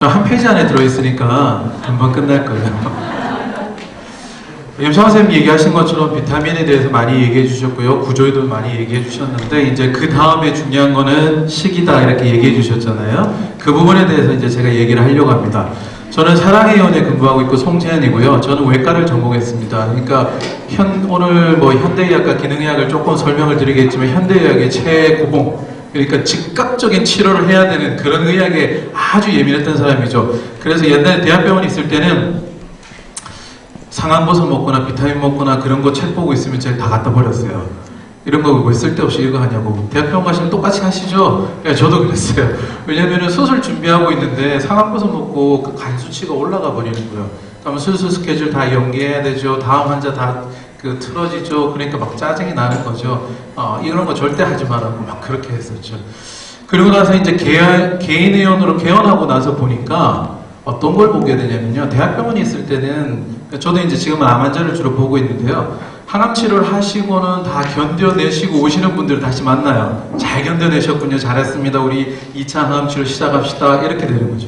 한 페이지 안에 들어있으니까 금방 끝날 거예요. 임성환 선생님 얘기하신 것처럼 비타민에 대해서 많이 얘기해 주셨고요. 구조에도 많이 얘기해 주셨는데, 이제 그 다음에 중요한 거는 식이다 이렇게 얘기해 주셨잖아요. 그 부분에 대해서 이제 제가 얘기를 하려고 합니다. 저는 사랑의 연에 근무하고 있고 송재현이고요. 저는 외과를 전공했습니다. 그러니까 오늘 뭐 현대의학과 기능의학을 조금 설명을 드리겠지만, 현대의학의 최고봉, 그러니까 즉각적인 치료를 해야 되는 그런 의학에 아주 예민했던 사람이죠. 그래서 옛날에 대학병원에 있을 때는 상한버섯 먹거나 비타민 먹거나 그런 거 책 보고 있으면 제가 다 갖다 버렸어요. 이런 거 왜 쓸데없이 이거 하냐고. 대학병원 가시면 똑같이 하시죠? 네, 저도 그랬어요. 왜냐면은 수술 준비하고 있는데 상한버섯 먹고 그 간 수치가 올라가 버리는 거예요. 그러면 수술 스케줄 다 연기해야 되죠. 다음 환자 다 틀어지죠. 그러니까 막 짜증이 나는 거죠. 이런 거 절대 하지 말라고 막 그렇게 했었죠. 그리고 나서 이제 개인의원으로 개원하고 나서 보니까 어떤 걸 보게 되냐면요. 대학병원에 있을 때는, 저도 이제 지금은 암 환자를 주로 보고 있는데요. 항암 치료를 하시고는 다 견뎌내시고 오시는 분들을 다시 만나요. 잘 견뎌내셨군요. 잘했습니다. 우리 2차 항암 치료 시작합시다. 이렇게 되는 거죠.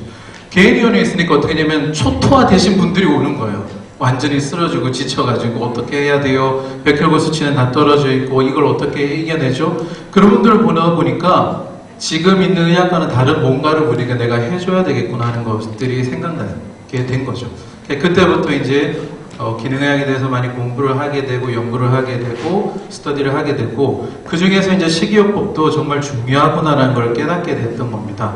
개인의원에 있으니까 어떻게 되냐면 초토화 되신 분들이 오는 거예요. 완전히 쓰러지고 지쳐가지고 어떻게 해야 돼요? 백혈구 수치는 다 떨어져 있고 이걸 어떻게 이겨내죠? 그런 분들을 보니까 지금 있는 의학과는 다른 뭔가를 우리가 내가 해줘야 되겠구나 하는 것들이 생각나게 된 거죠. 그때부터 이제 기능의학에 대해서 많이 공부를 하게 되고 연구를 하게 되고 스터디를 하게 되고, 그 중에서 이제 식이요법도 정말 중요하구나라는 걸 깨닫게 됐던 겁니다.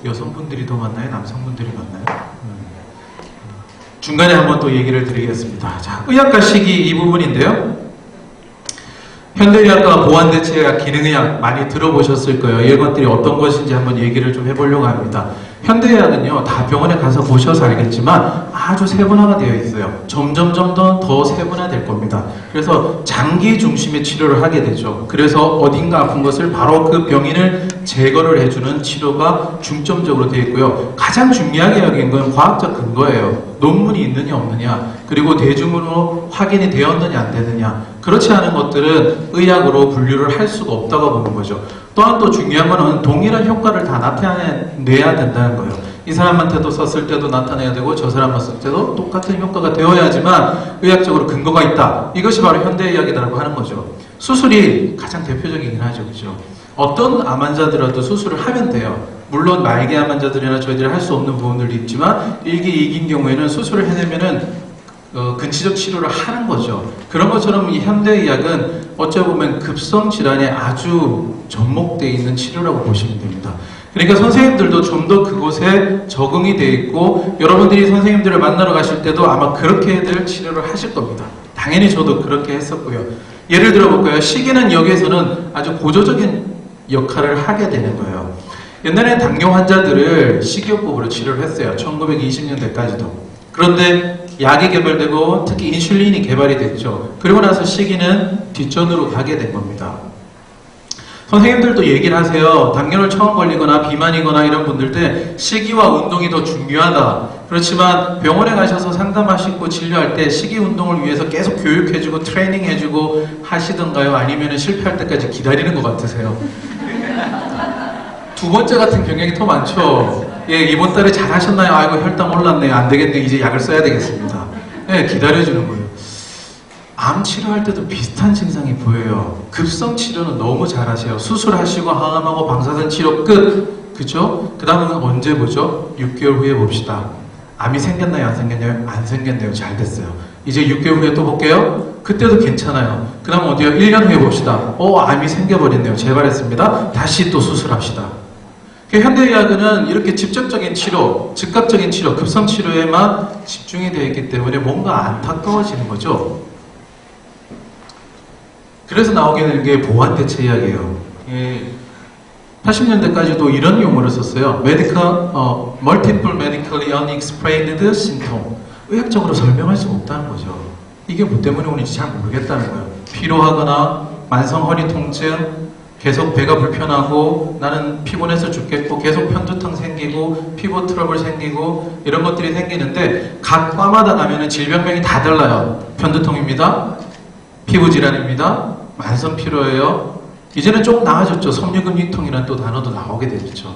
여성분들이 더 많나요? 남성분들이 많나요? 중간에 한번 또 얘기를 드리겠습니다. 자, 의학과 식이 이 부분인데요. 현대의학과 보완대체의학, 기능의학 많이 들어보셨을 거예요. 이것들이 어떤 것인지 한번 얘기를 좀 해보려고 합니다. 현대의학은요, 다 병원에 가서 보셔서 알겠지만 아주 세분화가 되어 있어요. 점점점 더 세분화될 겁니다. 그래서 장기 중심의 치료를 하게 되죠. 그래서 어딘가 아픈 것을 바로 그 병인을 제거를 해주는 치료가 중점적으로 되어 있고요. 가장 중요하게 여긴 건 과학적 근거예요. 논문이 있느냐 없느냐, 그리고 대중으로 확인이 되었느냐 안 되느냐. 그렇지 않은 것들은 의학으로 분류를 할 수가 없다고 보는 거죠. 또한 또 중요한 거는 동일한 효과를 다 나타내야 된다는 거예요. 이 사람한테도 썼을 때도 나타내야 되고 저 사람만 쓸 때도 똑같은 효과가 되어야지만 의학적으로 근거가 있다. 이것이 바로 현대의학이라고 하는 거죠. 수술이 가장 대표적이긴 하죠. 그죠? 어떤 암 환자들라도 수술을 하면 돼요. 물론 말기암 환자들이나 저희들이 할 수 없는 부분들이 있지만 1기, 2기인 경우에는 수술을 해내면은 근치적 치료를 하는 거죠. 그런 것처럼 이 현대의학은 어쩌보면 급성 질환에 아주 접목되어 있는 치료라고 보시면 됩니다. 그러니까 선생님들도 좀 더 그곳에 적응이 되어 있고, 여러분들이 선생님들을 만나러 가실 때도 아마 그렇게들 치료를 하실 겁니다. 당연히 저도 그렇게 했었고요. 예를 들어 볼까요? 식이는 여기에서는 아주 고조적인 역할을 하게 되는 거예요. 옛날에 당뇨 환자들을 식이요법으로 치료를 했어요. 1920년대까지도. 그런데 약이 개발되고 특히 인슐린이 개발이 됐죠. 그리고 나서 식이는 뒷전으로 가게 된 겁니다. 선생님들도 얘기를 하세요. 당뇨를 처음 걸리거나 비만이거나 이런 분들때 식이와 운동이 더 중요하다. 그렇지만 병원에 가셔서 상담하시고 진료할 때 식이 운동을 위해서 계속 교육해주고 트레이닝해주고 하시던가요? 아니면 실패할 때까지 기다리는 것 같으세요? 두 번째 같은 경향이 더 많죠. 예, 이번 달에 잘 하셨나요? 아이고 혈당 올랐네요. 안 되겠네. 이제 약을 써야 되겠습니다. 예, 기다려주는 거예요. 암 치료할 때도 비슷한 증상이 보여요. 급성 치료는 너무 잘하세요. 수술하시고 항암하고 방사선 치료 끝. 그죠? 그 다음은 언제 보죠? 6개월 후에 봅시다. 암이 생겼나요? 안 생겼나요? 안 생겼네요. 잘 됐어요. 이제 6개월 후에 또 볼게요. 그때도 괜찮아요. 그 다음 어디요? 1년 후에 봅시다. 암이 생겨버렸네요. 재발했습니다. 다시 또 수술합시다. 현대의학은 이렇게 직접적인 치료, 즉각적인 치료, 급성 치료에만 집중이 되어 있기 때문에 뭔가 안타까워지는 거죠. 그래서 나오게 되는 게 보완대체의학이에요. 80년대까지도 이런 용어를 썼어요. Multiple medically unexplained symptom. 의학적으로 설명할 수가 없다는 거죠. 이게 뭐 때문에 오는지 잘 모르겠다는 거예요. 피로하거나 만성 허리 통증, 계속 배가 불편하고 나는 피곤해서 죽겠고 계속 편두통 생기고 피부 트러블 생기고 이런 것들이 생기는데 각 과마다 가면은 질병명이 다 달라요. 편두통입니다. 피부질환입니다. 만성 피로예요. 이제는 조금 나아졌죠. 섬유근육통이라는 또 단어도 나오게 되죠.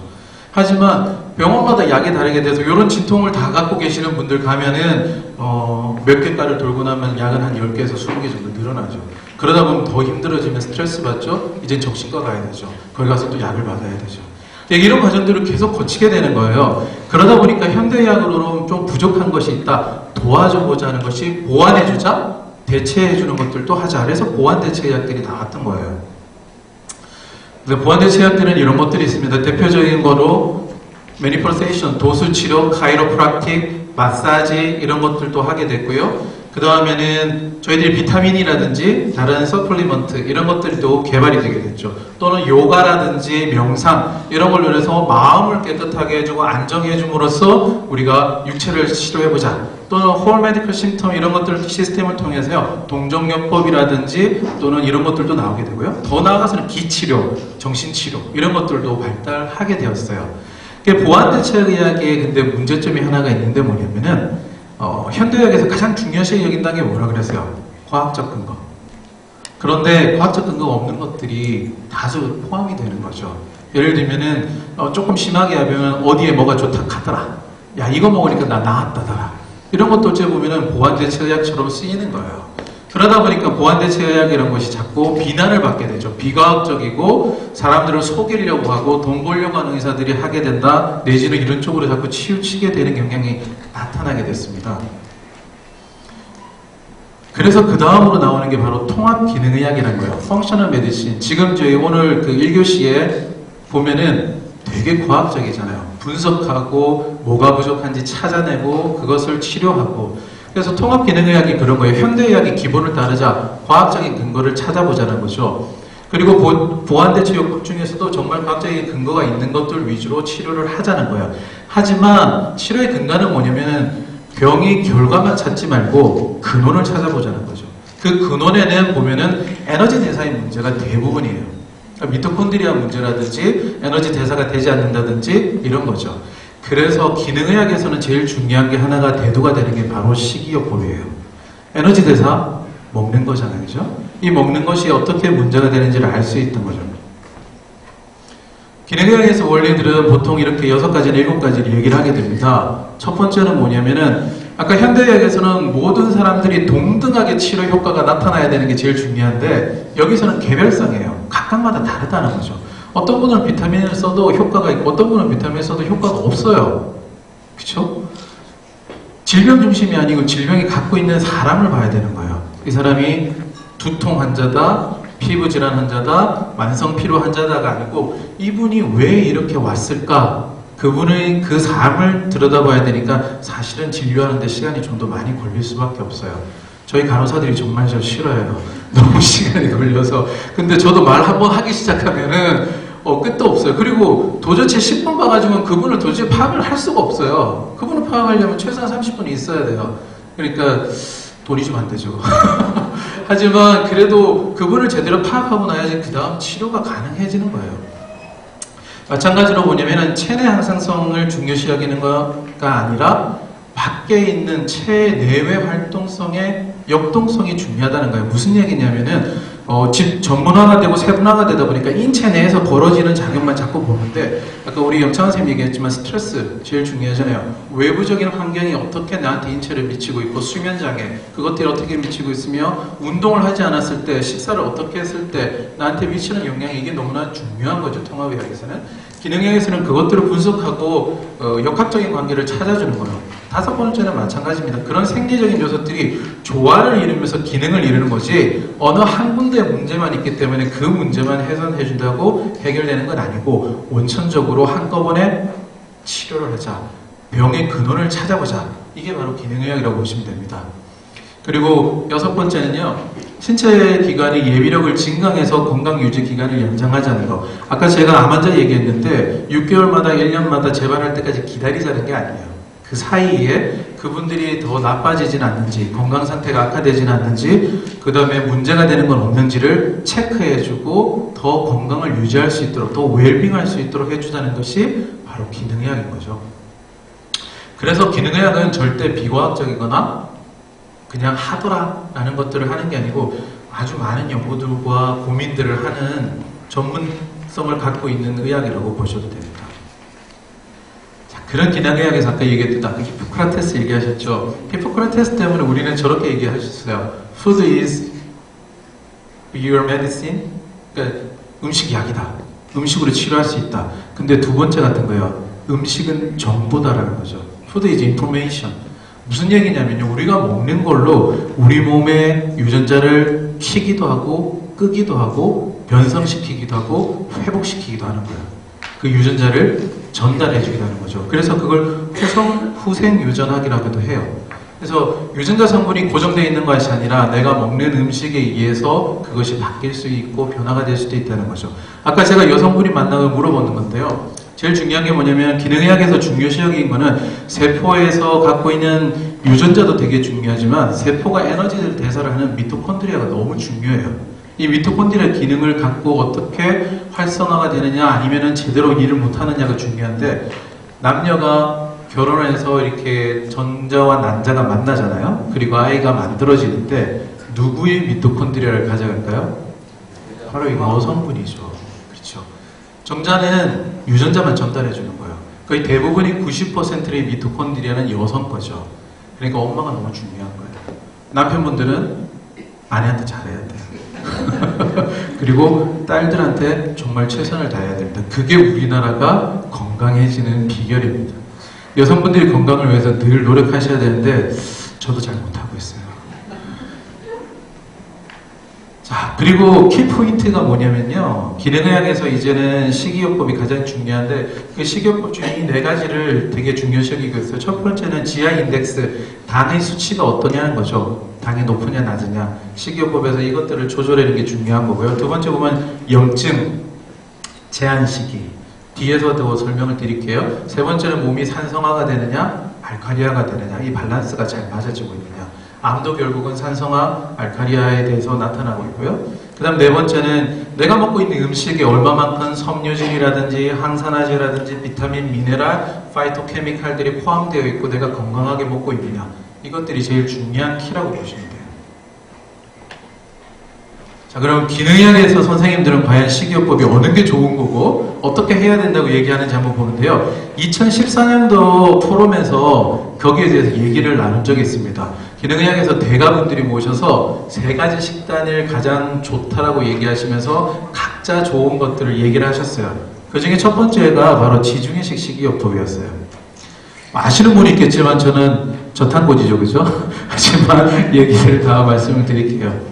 하지만 병원마다 약이 다르게 돼서 이런 진통을 다 갖고 계시는 분들 가면은 몇 개가를 돌고 나면 약은 한 10개에서 20개 정도 늘어나죠. 그러다 보면 더 힘들어지면 스트레스 받죠. 이제 정신과 가야 되죠. 거기 가서 또 약을 받아야 되죠. 이런 과정들을 계속 거치게 되는 거예요. 그러다 보니까 현대의학으로는 좀 부족한 것이 있다. 도와줘보자 하는 것이 보완해주자, 대체해주는 것들도 하자. 그래서 보완대체의학들이 나왔던 거예요. 보완대체의학들은 이런 것들이 있습니다. 대표적인 거로 매니플레이션, 도수치료, 카이로프락틱, 마사지 이런 것들도 하게 됐고요. 그 다음에는 저희들이 비타민이라든지 다른 서플리먼트 이런 것들도 개발이 되게 됐죠. 또는 요가라든지 명상 이런 걸 통해서 마음을 깨끗하게 해주고 안정해줌으로써 우리가 육체를 치료해보자. 또는 홀 메디컬 심텀 이런 것들 시스템을 통해서요. 동정요법이라든지 또는 이런 것들도 나오게 되고요. 더 나아가서는 기치료, 정신치료 이런 것들도 발달하게 되었어요. 보완대체의학의 근데 문제점이 하나가 있는데 뭐냐면은 현대의학에서 가장 중요시 여긴다는 게 뭐라 그랬어요? 과학적 근거. 그런데 과학적 근거가 없는 것들이 다수 포함이 되는 거죠. 예를 들면은 조금 심하게 하면 어디에 뭐가 좋다 하더라. 야 이거 먹으니까 나 나았다더라. 이런 것도 어찌 보면은 보완대체의학처럼 쓰이는 거예요. 그러다 보니까 보완대체의학이라는 것이 자꾸 비난을 받게 되죠. 비과학적이고 사람들을 속이려고 하고 돈 벌려고 하는 의사들이 하게 된다. 내지는 이런 쪽으로 자꾸 치우치게 되는 경향이 나타나게 됐습니다. 그래서 그 다음으로 나오는 게 바로 통합기능의학이라는 거예요. 펑셔널 메디신. 지금 저희 오늘 그 1교시에 보면은 되게 과학적이잖아요. 분석하고 뭐가 부족한지 찾아내고 그것을 치료하고 그래서 통합기능의학이 그런 거예요. 현대의학의 기본을 따르자 과학적인 근거를 찾아보자는 거죠. 그리고 보완대체요법 중에서도 정말 과학적인 근거가 있는 것들 위주로 치료를 하자는 거예요. 하지만 치료의 근거는 뭐냐면 병이 결과만 찾지 말고 근원을 찾아보자는 거죠. 그 근원에는 보면은 에너지 대사의 문제가 대부분이에요. 미토콘드리아 문제라든지 에너지 대사가 되지 않는다든지 이런 거죠. 그래서 기능의학에서는 제일 중요한 게 하나가 대두가 되는 게 바로 식이요법이에요. 에너지 대사 먹는 거잖아요. 그죠? 이 먹는 것이 어떻게 문제가 되는지를 알 수 있던 거죠. 기능의학에서 원리들은 보통 이렇게 6가지나 7가지를 얘기를 하게 됩니다. 첫 번째는 뭐냐면은 아까 현대의학에서는 모든 사람들이 동등하게 치료 효과가 나타나야 되는 게 제일 중요한데 여기서는 개별성이에요. 각각마다 다르다는 거죠. 어떤 분은 비타민을 써도 효과가 있고 어떤 분은 비타민을 써도 효과가 없어요. 그쵸? 질병 중심이 아니고 질병이 갖고 있는 사람을 봐야 되는 거예요. 이 사람이 두통 환자다, 피부질환 환자다, 만성피로 환자다가 아니고 이분이 왜 이렇게 왔을까? 그분의 그 삶을 들여다봐야 되니까 사실은 진료하는데 시간이 좀 더 많이 걸릴 수밖에 없어요. 저희 간호사들이 정말 저 싫어해요. 너무 시간이 걸려서. 근데 저도 말 한번 하기 시작하면은 끝도 없어요. 그리고 도대체 10분 봐가지고는 그분을 도대체 파악을 할 수가 없어요. 그분을 파악하려면 최소한 30분이 있어야 돼요. 그러니까 돈이 좀 안 되죠. 하지만 그래도 그분을 제대로 파악하고 나야지 그 다음 치료가 가능해지는 거예요. 마찬가지로 뭐냐면은 체내 항상성을 중요시 여기는 거가 아니라 밖에 있는 체의 내외 활동성의 역동성이 중요하다는 거예요. 무슨 얘기냐면은 집 전문화가 되고 세분화가 되다 보니까 인체 내에서 벌어지는 작용만 자꾸 보는데 아까 우리 영창 선생님 얘기했지만 스트레스 제일 중요하잖아요. 외부적인 환경이 어떻게 나한테 인체를 미치고 있고 수면장애 그것들이 어떻게 미치고 있으며 운동을 하지 않았을 때 식사를 어떻게 했을 때 나한테 미치는 영향이 이게 너무나 중요한 거죠. 통합의학에서는. 기능의학에서는 그것들을 분석하고 역학적인 관계를 찾아주는 거예요. 5번째는 마찬가지입니다. 그런 생리적인 요소들이 조화를 이루면서 기능을 이루는 거지 어느 한 군데 문제만 있기 때문에 그 문제만 해소해준다고 해결되는 건 아니고 원천적으로 한꺼번에 치료를 하자. 병의 근원을 찾아보자. 이게 바로 기능의학이라고 보시면 됩니다. 그리고 6번째는요. 신체 기관의 예비력을 증강해서 건강 유지 기간을 연장하자는 거. 아까 제가 암 환자 얘기했는데 6개월마다 1년마다 재발할 때까지 기다리자는 게 아니에요. 그 사이에 그분들이 더 나빠지진 않는지 건강 상태가 악화되진 않는지 그 다음에 문제가 되는 건 없는지를 체크해주고 더 건강을 유지할 수 있도록 더 웰빙할 수 있도록 해주자는 것이 바로 기능의학인 거죠. 그래서 기능의학은 절대 비과학적이거나 그냥 하더라 라는 것들을 하는 게 아니고 아주 많은 연구들과 고민들을 하는 전문성을 갖고 있는 의학이라고 보셔도 됩니다. 그런 기능의학에서 아까 얘기했던 아까 히포크라테스 얘기하셨죠. 히포크라테스 때문에 우리는 저렇게 얘기하셨어요. Food is your medicine. 그러니까 음식이 약이다. 음식으로 치료할 수 있다. 근데 두 번째 같은 거예요. 음식은 정보다라는 거죠. Food is information. 무슨 얘기냐면요. 우리가 먹는 걸로 우리 몸의 유전자를 키기도 하고 끄기도 하고 변성시키기도 하고 회복시키기도 하는 거예요. 그 유전자를 전달해주기도 하는 거죠. 그래서 그걸 후생 유전학이라고도 해요. 그래서 유전자 성분이 고정되어 있는 것이 아니라 내가 먹는 음식에 의해서 그것이 바뀔 수 있고 변화가 될 수도 있다는 거죠. 아까 제가 여성분이 만나고 물어보는 건데요. 제일 중요한 게 뭐냐면 기능의학에서 중요시적인 거는 세포에서 갖고 있는 유전자도 되게 중요하지만 세포가 에너지를 대사를 하는 미토콘드리아가 너무 중요해요. 이 미토콘드리아 기능을 갖고 어떻게 활성화가 되느냐 아니면은 제대로 일을 못하느냐가 중요한데 남녀가 결혼해서 이렇게 전자와 난자가 만나잖아요. 그리고 아이가 만들어지는데 누구의 미토콘드리아를 가져갈까요? 바로 이 여성분이죠. 그렇죠. 정자는 유전자만 전달해 주는 거예요. 거의 대부분이 90%의 미토콘드리아는 여성 거죠. 그러니까 엄마가 너무 중요한 거예요. 남편분들은 아내한테 잘해야 돼요. 그리고 딸들한테 정말 최선을 다해야 됩니다. 그게 우리나라가 건강해지는 비결입니다. 여성분들이 건강을 위해서 늘 노력하셔야 되는데 저도 잘 못하고 있어요. 자, 그리고 키포인트가 뭐냐면요. 기능의학에서 이제는 식이요법이 가장 중요한데 그 식이요법 중에 이 네 가지를 되게 중요시하고 있어요. 첫 번째는 GI 인덱스, 당의 수치가 어떠냐는 거죠. 당이 높으냐 낮으냐. 식이요법에서 이것들을 조절하는 게 중요한 거고요. 두 번째 보면 염증, 제한 시기. 뒤에서 더 설명을 드릴게요. 세 번째는 몸이 산성화가 되느냐, 알칼리화가 되느냐. 이 밸런스가 잘 맞아지고 있느냐. 암도 결국은 산성화, 알칼리아에 대해서 나타나고 있고요. 그 다음 네 번째는 내가 먹고 있는 음식에 얼마만큼 섬유질이라든지 항산화제라든지 비타민, 미네랄, 파이토케미칼들이 포함되어 있고 내가 건강하게 먹고 있느냐. 이것들이 제일 중요한 키라고 보시면 돼요. 자, 그럼 기능의학에서 선생님들은 과연 식이요법이 어느 게 좋은 거고 어떻게 해야 된다고 얘기하는지 한번 보는데요. 2014년도 포럼에서 거기에 대해서 얘기를 나눈 적이 있습니다. 기능의학에서 대가분들이 모셔서 세 가지 식단을 가장 좋다라고 얘기하시면서 각자 좋은 것들을 얘기를 하셨어요. 그 중에 첫 번째가 바로 지중해식 식이요법이었어요. 아시는 분이 있겠지만 저는 저탄고지죠, 그죠? 하지만 얘기를 다 말씀을 드릴게요.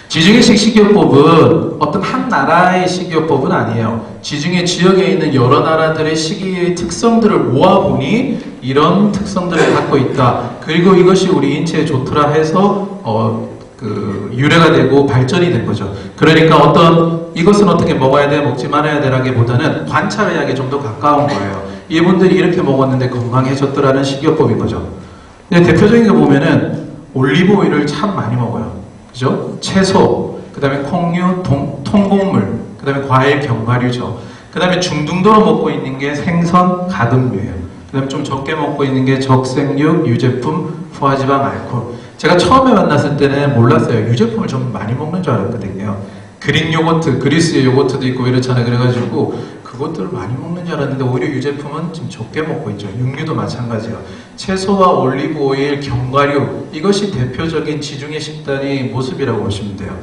지중해식 식이요법은 어떤 한 나라의 식이요법은 아니에요. 지중해 지역에 있는 여러 나라들의 식이의 특성들을 모아보니 이런 특성들을 갖고 있다. 그리고 이것이 우리 인체에 좋더라 해서 유래가 되고 발전이 된 거죠. 그러니까 이것은 어떻게 먹어야 돼, 먹지 말아야 되라기보다는 관찰의학에 좀 더 가까운 거예요. 이분들이 이렇게 먹었는데 건강해졌더라는 식이요법인 거죠. 근데 대표적인 거 보면은 올리브 오일을 참 많이 먹어요. 그죠? 채소, 그 다음에 콩류, 통곡물, 그 다음에 과일, 견과류죠. 그 다음에 중등도로 먹고 있는 게 생선, 가금류예요. 그 다음에 좀 적게 먹고 있는 게 적색육, 유제품, 포화지방, 알코올. 제가 처음에 만났을 때는 몰랐어요. 유제품을 좀 많이 먹는 줄 알았거든요. 그릭 요거트, 그리스 요거트도 있고 이렇잖아요. 그래가지고 그것들을 많이 먹는 줄 알았는데 오히려 유제품은 좀 적게 먹고 있죠. 육류도 마찬가지예요. 채소와 올리브 오일, 견과류 이것이 대표적인 지중해 식단의 모습이라고 보시면 돼요.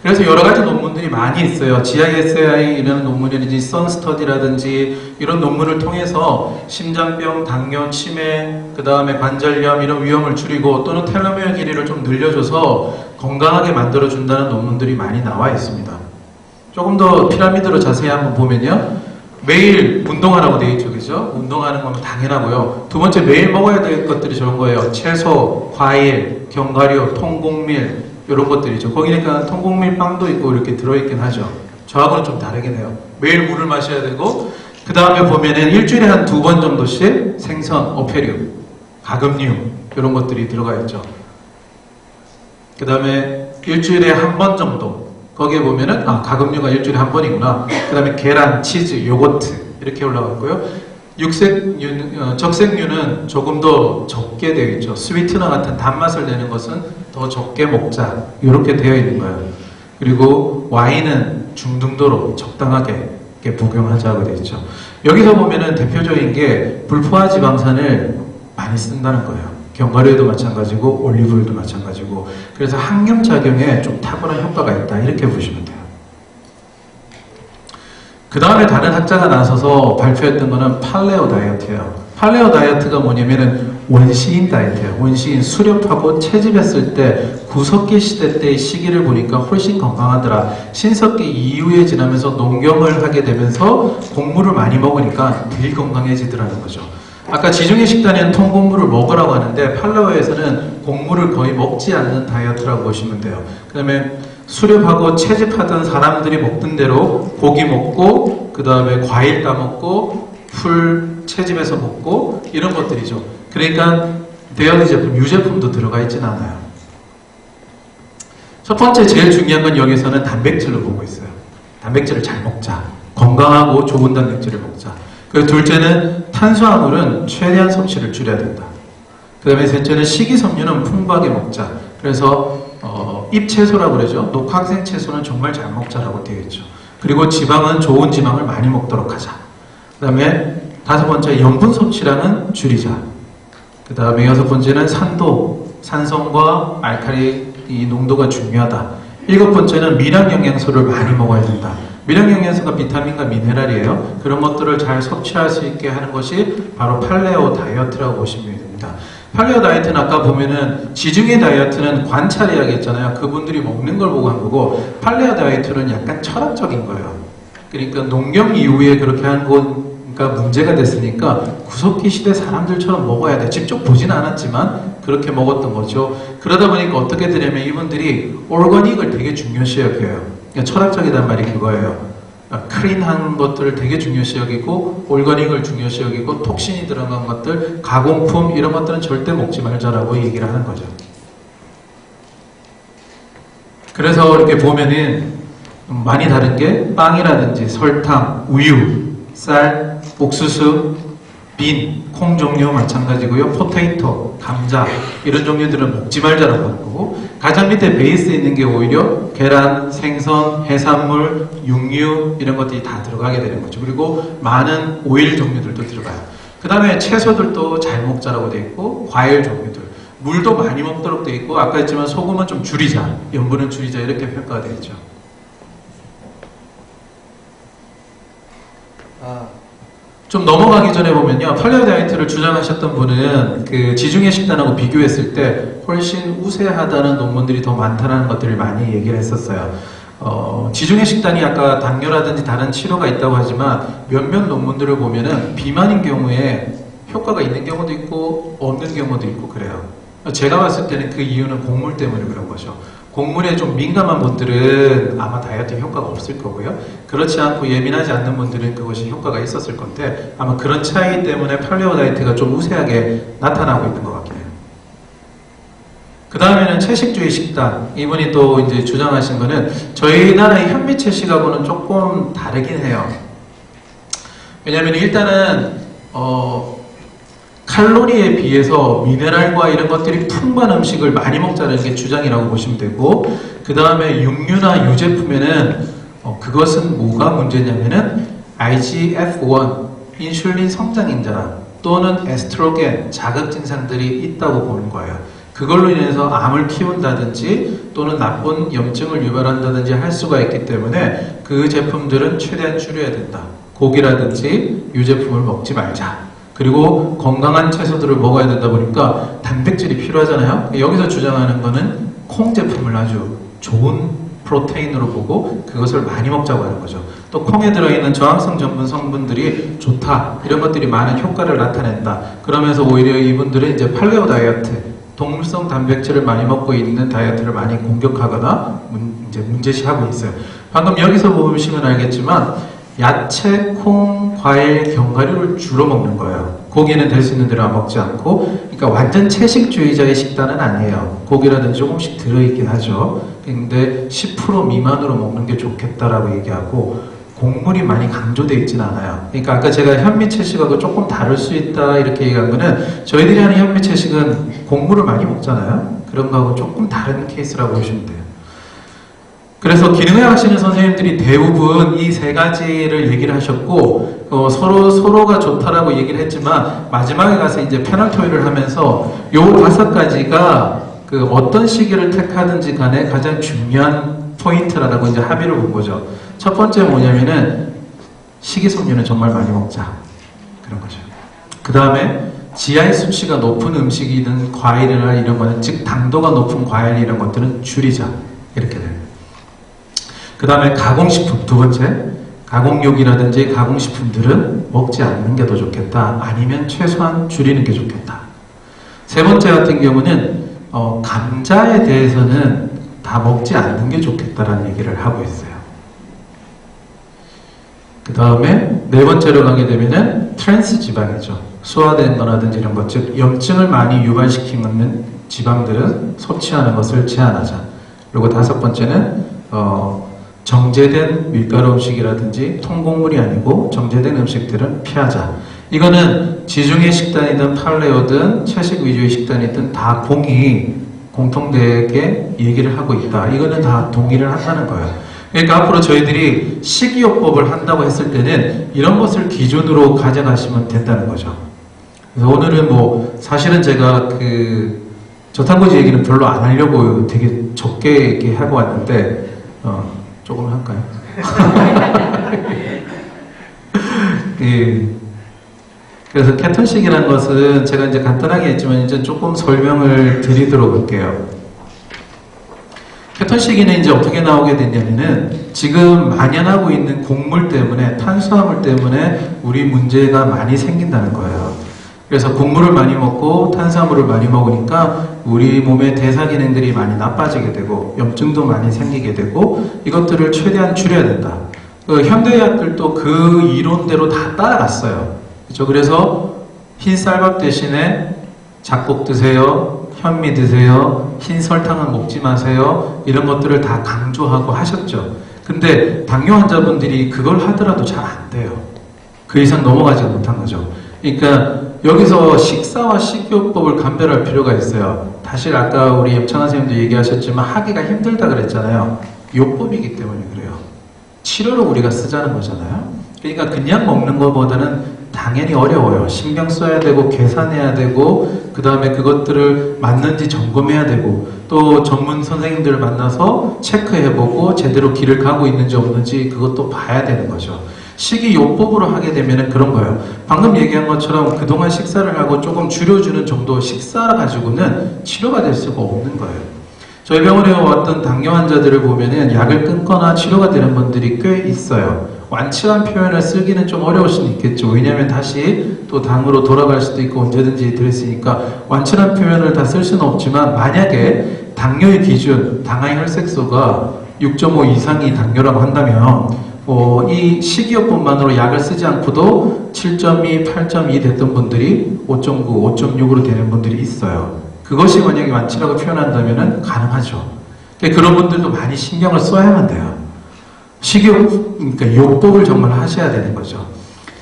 그래서 여러 가지 논문들이 많이 있어요. GISI 이런 논문이라든지 선스터디라든지 이런 논문을 통해서 심장병, 당뇨, 치매, 그 다음에 관절염 이런 위험을 줄이고 또는 텔로메어 길이를 좀 늘려줘서 건강하게 만들어준다는 논문들이 많이 나와 있습니다. 조금 더 피라미드로 자세히 한번 보면요. 매일 운동하라고 되어 있죠. 그죠? 운동하는 건 당연하고요. 두 번째, 매일 먹어야 될 것들이 저런 거예요. 채소, 과일, 견과류, 통곡밀 이런 것들이죠. 거기니까 통곡밀 빵도 있고 이렇게 들어있긴 하죠. 저하고는 좀 다르긴 해요. 매일 물을 마셔야 되고 그 다음에 보면은 일주일에 한 2번 정도씩 생선, 어패류, 가금류 이런 것들이 들어가 있죠. 그 다음에 일주일에 한 번 정도 거기에 보면은 가금류가 일주일에 한 번이구나. 그 다음에 계란, 치즈, 요거트 이렇게 올라갔고요. 적색류는 조금 더 적게 되어 있죠. 스위트너 같은 단맛을 내는 것은 더 적게 먹자 이렇게 되어 있는 거예요. 그리고 와인은 중등도로 적당하게 복용하자고 되어 있죠. 여기서 보면은 대표적인 게 불포화 지방산을 많이 쓴다는 거예요. 견과류에도 마찬가지고 올리브유도 마찬가지고. 그래서 항염작용에 좀 탁월한 효과가 있다 이렇게 보시면 돼요. 그 다음에 다른 학자가 나서서 발표했던 거는 팔레오 다이어트예요. 팔레오 다이어트가 뭐냐면은 원시인 다이어트예요. 원시인 수렵하고 채집했을 때 구석기 시대 때의 시기를 보니까 훨씬 건강하더라. 신석기 이후에 지나면서 농경을 하게 되면서 곡물을 많이 먹으니까 덜 건강해지더라는 거죠. 아까 지중해 식단에는 통곡물을 먹으라고 하는데 팔레오에서는 곡물을 거의 먹지 않는 다이어트라고 보시면 돼요. 그 다음에 수렵하고 채집하던 사람들이 먹던 대로 고기 먹고 그 다음에 과일 따먹고 풀 채집해서 먹고 이런 것들이죠. 그러니까 데어리 제품, 유제품도 들어가 있진 않아요. 첫 번째 제일 중요한 건 여기서는 단백질로 보고 있어요. 단백질을 잘 먹자. 건강하고 좋은 단백질을 먹자. 그리고 둘째는 탄수화물은 최대한 섭취를 줄여야 된다. 그 다음에 셋째는 식이섬유는 풍부하게 먹자. 그래서 잎채소라고 그러죠. 녹황색 채소는 정말 잘 먹자라고 되어 있죠. 그리고 지방은 좋은 지방을 많이 먹도록 하자. 그 다음에 다섯 번째 염분 섭취량은 줄이자. 그 다음에 여섯 번째는 산도, 산성과 알칼리 이 농도가 중요하다. 일곱 번째는 미량 영양소를 많이 먹어야 된다. 미량 영양소가 비타민과 미네랄이에요. 그런 것들을 잘 섭취할 수 있게 하는 것이 바로 팔레오 다이어트라고 보시면 됩니다. 팔레오 다이어트는 아까 보면은 지중해 다이어트는 관찰 이야기 했잖아요. 그분들이 먹는 걸 보고 한 거고 팔레오 다이어트는 약간 철학적인 거예요. 그러니까 농경 이후에 그렇게 한 거가 문제가 됐으니까 구석기 시대 사람들처럼 먹어야 돼. 직접 보진 않았지만 그렇게 먹었던 거죠. 그러다 보니까 어떻게 되냐면 이분들이 오르가닉을 되게 중요시 여겨요. 그러니까 철학적이란 말이 그거예요. 클린한 것들을 되게 중요시 여기고 올가닉을 중요시 여기고 톡신이 들어간 것들, 가공품 이런 것들은 절대 먹지 말자라고 얘기를 하는 거죠. 그래서 이렇게 보면은 많이 다른 게 빵이라든지 설탕, 우유, 쌀, 옥수수, 빈, 콩 종류 마찬가지고요. 포테이토, 감자 이런 종류들은 먹지 말자라고 하는 거고 가장 밑에 베이스에 있는 게 오히려 계란, 생선, 해산물, 육류 이런 것들이 다 들어가게 되는 거죠. 그리고 많은 오일 종류들도 들어가요. 그 다음에 채소들도 잘 먹자라고 되어 있고 과일 종류들 물도 많이 먹도록 되어 있고 아까 했지만 소금은 좀 줄이자, 염분은 줄이자 이렇게 평가가 되어 있죠. 좀 넘어가기 전에 보면요. 팔레오 다이어트를 주장하셨던 분은 그 지중해 식단하고 비교했을 때 훨씬 우세하다는 논문들이 더 많다는 것들을 많이 얘기를 했었어요. 지중해 식단이 아까 당뇨라든지 다른 치료가 있다고 하지만 몇몇 논문들을 보면은 비만인 경우에 효과가 있는 경우도 있고 없는 경우도 있고 그래요. 제가 봤을 때는 그 이유는 곡물 때문에 그런 거죠. 곡물에 좀 민감한 분들은 아마 다이어트 효과가 없을 거고요. 그렇지 않고 예민하지 않는 분들은 그것이 효과가 있었을 건데 아마 그런 차이 때문에 팔레오 다이어트가 좀 우세하게 나타나고 있는 것 같긴 해요. 그 다음에는 채식주의 식단. 이분이 또 이제 주장하신 거는 저희 나라의 현미채식하고는 조금 다르긴 해요. 왜냐하면 일단은 칼로리에 비해서 미네랄과 이런 것들이 풍부한 음식을 많이 먹자는 게 주장이라고 보시면 되고 그 다음에 육류나 유제품에는 그것은 뭐가 문제냐면은 IGF-1 인슐린 성장인자나 또는 에스트로겐 자극 증상들이 있다고 보는 거예요. 그걸로 인해서 암을 키운다든지 또는 나쁜 염증을 유발한다든지 할 수가 있기 때문에 그 제품들은 최대한 줄여야 된다. 고기라든지 유제품을 먹지 말자. 그리고 건강한 채소들을 먹어야 되다 보니까 단백질이 필요하잖아요. 여기서 주장하는 거는 콩 제품을 아주 좋은 프로테인으로 보고 그것을 많이 먹자고 하는 거죠. 또 콩에 들어있는 저항성 전분 성분들이 좋다. 이런 것들이 많은 효과를 나타낸다. 그러면서 오히려 이분들은 이제 팔레오 다이어트, 동물성 단백질을 많이 먹고 있는 다이어트를 많이 공격하거나 이제 문제시하고 있어요. 방금 여기서 보시면 알겠지만 야채, 콩, 과일, 견과류를 주로 먹는 거예요. 고기는 될 수 있는 대로 먹지 않고 그러니까 완전 채식주의자의 식단은 아니에요. 고기라든지 조금씩 들어있긴 하죠. 근데 10% 미만으로 먹는 게 좋겠다라고 얘기하고 곡물이 많이 강조되어 있지는 않아요. 그러니까 아까 제가 현미채식하고 조금 다를 수 있다 이렇게 얘기한 거는 저희들이 하는 현미채식은 곡물을 많이 먹잖아요. 그런 거하고 조금 다른 케이스라고 보시면 돼요. 그래서 기능의학 하시는 선생님들이 대부분 이 세 가지를 얘기를 하셨고, 서로가 좋다라고 얘기를 했지만, 마지막에 가서 이제 패널 토의를 하면서 요 5가지가 그 어떤 시기를 택하든지 간에 가장 중요한 포인트라고 이제 합의를 본 거죠. 첫 번째 뭐냐면은, 식이섬유는 정말 많이 먹자. 그런 거죠. 그 다음에 GI 수치가 높은 음식이든 과일이나 이런 거는, 즉 당도가 높은 과일 이런 것들은 줄이자. 이렇게 돼요. 그 다음에 가공식품, 두 번째, 가공육이라든지 가공식품들은 먹지 않는 게 더 좋겠다. 아니면 최소한 줄이는 게 좋겠다. 세 번째 같은 경우는 감자에 대해서는 다 먹지 않는 게 좋겠다라는 얘기를 하고 있어요. 그 다음에 네 번째로 가게 되면은 트랜스 지방이죠. 소화된 거라든지 이런 것, 즉 염증을 많이 유발시키는 지방들은 섭취하는 것을 제한하자. 그리고 다섯 번째는 정제된 밀가루 음식이라든지 통곡물이 아니고 정제된 음식들은 피하자. 이거는 지중해 식단이든 팔레오든 채식 위주의 식단이든 다 공통되게 얘기를 하고 있다. 이거는 다 동의를 한다는 거예요. 그러니까 앞으로 저희들이 식이요법을 한다고 했을 때는 이런 것을 기준으로 가져가시면 된다는 거죠. 그래서 오늘은 사실은 제가 저탄고지 얘기는 별로 안 하려고 되게 적게 얘기하고 왔는데, 조금 할까요? 그래서 케톤식이라는 것은 제가 이제 간단하게 했지만 이제 조금 설명을 드리도록 할게요. 케톤식이는 이제 어떻게 나오게 됐냐면은 지금 만연하고 있는 곡물 때문에, 탄수화물 때문에 우리 문제가 많이 생긴다는 거예요. 그래서 곡물을 많이 먹고 탄수화물을 많이 먹으니까 우리 몸의 대사 기능들이 많이 나빠지게 되고 염증도 많이 생기게 되고 이것들을 최대한 줄여야 된다. 현대의학들도 그 이론대로 다 따라갔어요. 그렇죠? 그래서 흰 쌀밥 대신에 잡곡 드세요, 현미 드세요, 흰 설탕은 먹지 마세요, 이런 것들을 다 강조하고 하셨죠. 근데 당뇨 환자분들이 그걸 하더라도 잘 안 돼요. 그 이상 넘어가지 못한 거죠. 그러니까 여기서 식사와 식이요법을 감별할 필요가 있어요. 사실 아까 우리 염창환 선생님도 얘기하셨지만 하기가 힘들다 그랬잖아요. 요법이기 때문에 그래요. 치료로 우리가 쓰자는 거잖아요. 그러니까 그냥 먹는 것보다는 당연히 어려워요. 신경 써야 되고 계산해야 되고 그 다음에 그것들을 맞는지 점검해야 되고 또 전문 선생님들을 만나서 체크해보고 제대로 길을 가고 있는지 없는지 그것도 봐야 되는 거죠. 식이요법으로 하게 되면 그런 거예요. 방금 얘기한 것처럼 그동안 식사를 하고 조금 줄여주는 정도 식사를 가지고는 치료가 될 수가 없는 거예요. 저희 병원에 왔던 당뇨 환자들을 보면은 약을 끊거나 치료가 되는 분들이 꽤 있어요. 완치란 표현을 쓰기는 좀 어려울 수는 있겠죠. 왜냐하면 다시 또 당으로 돌아갈 수도 있고 언제든지 들었으니까 완치란 표현을 다 쓸 수는 없지만 만약에 당뇨의 기준, 당하의 혈색소가 6.5 이상이 당뇨라고 한다면 이 식이요법만으로 약을 쓰지 않고도 7.2, 8.2 됐던 분들이 5.9, 5.6으로 되는 분들이 있어요. 그것이 만약에 완치라고 표현한다면 가능하죠. 그런 분들도 많이 신경을 써야만 돼요. 그러니까 요법을 정말 하셔야 되는 거죠.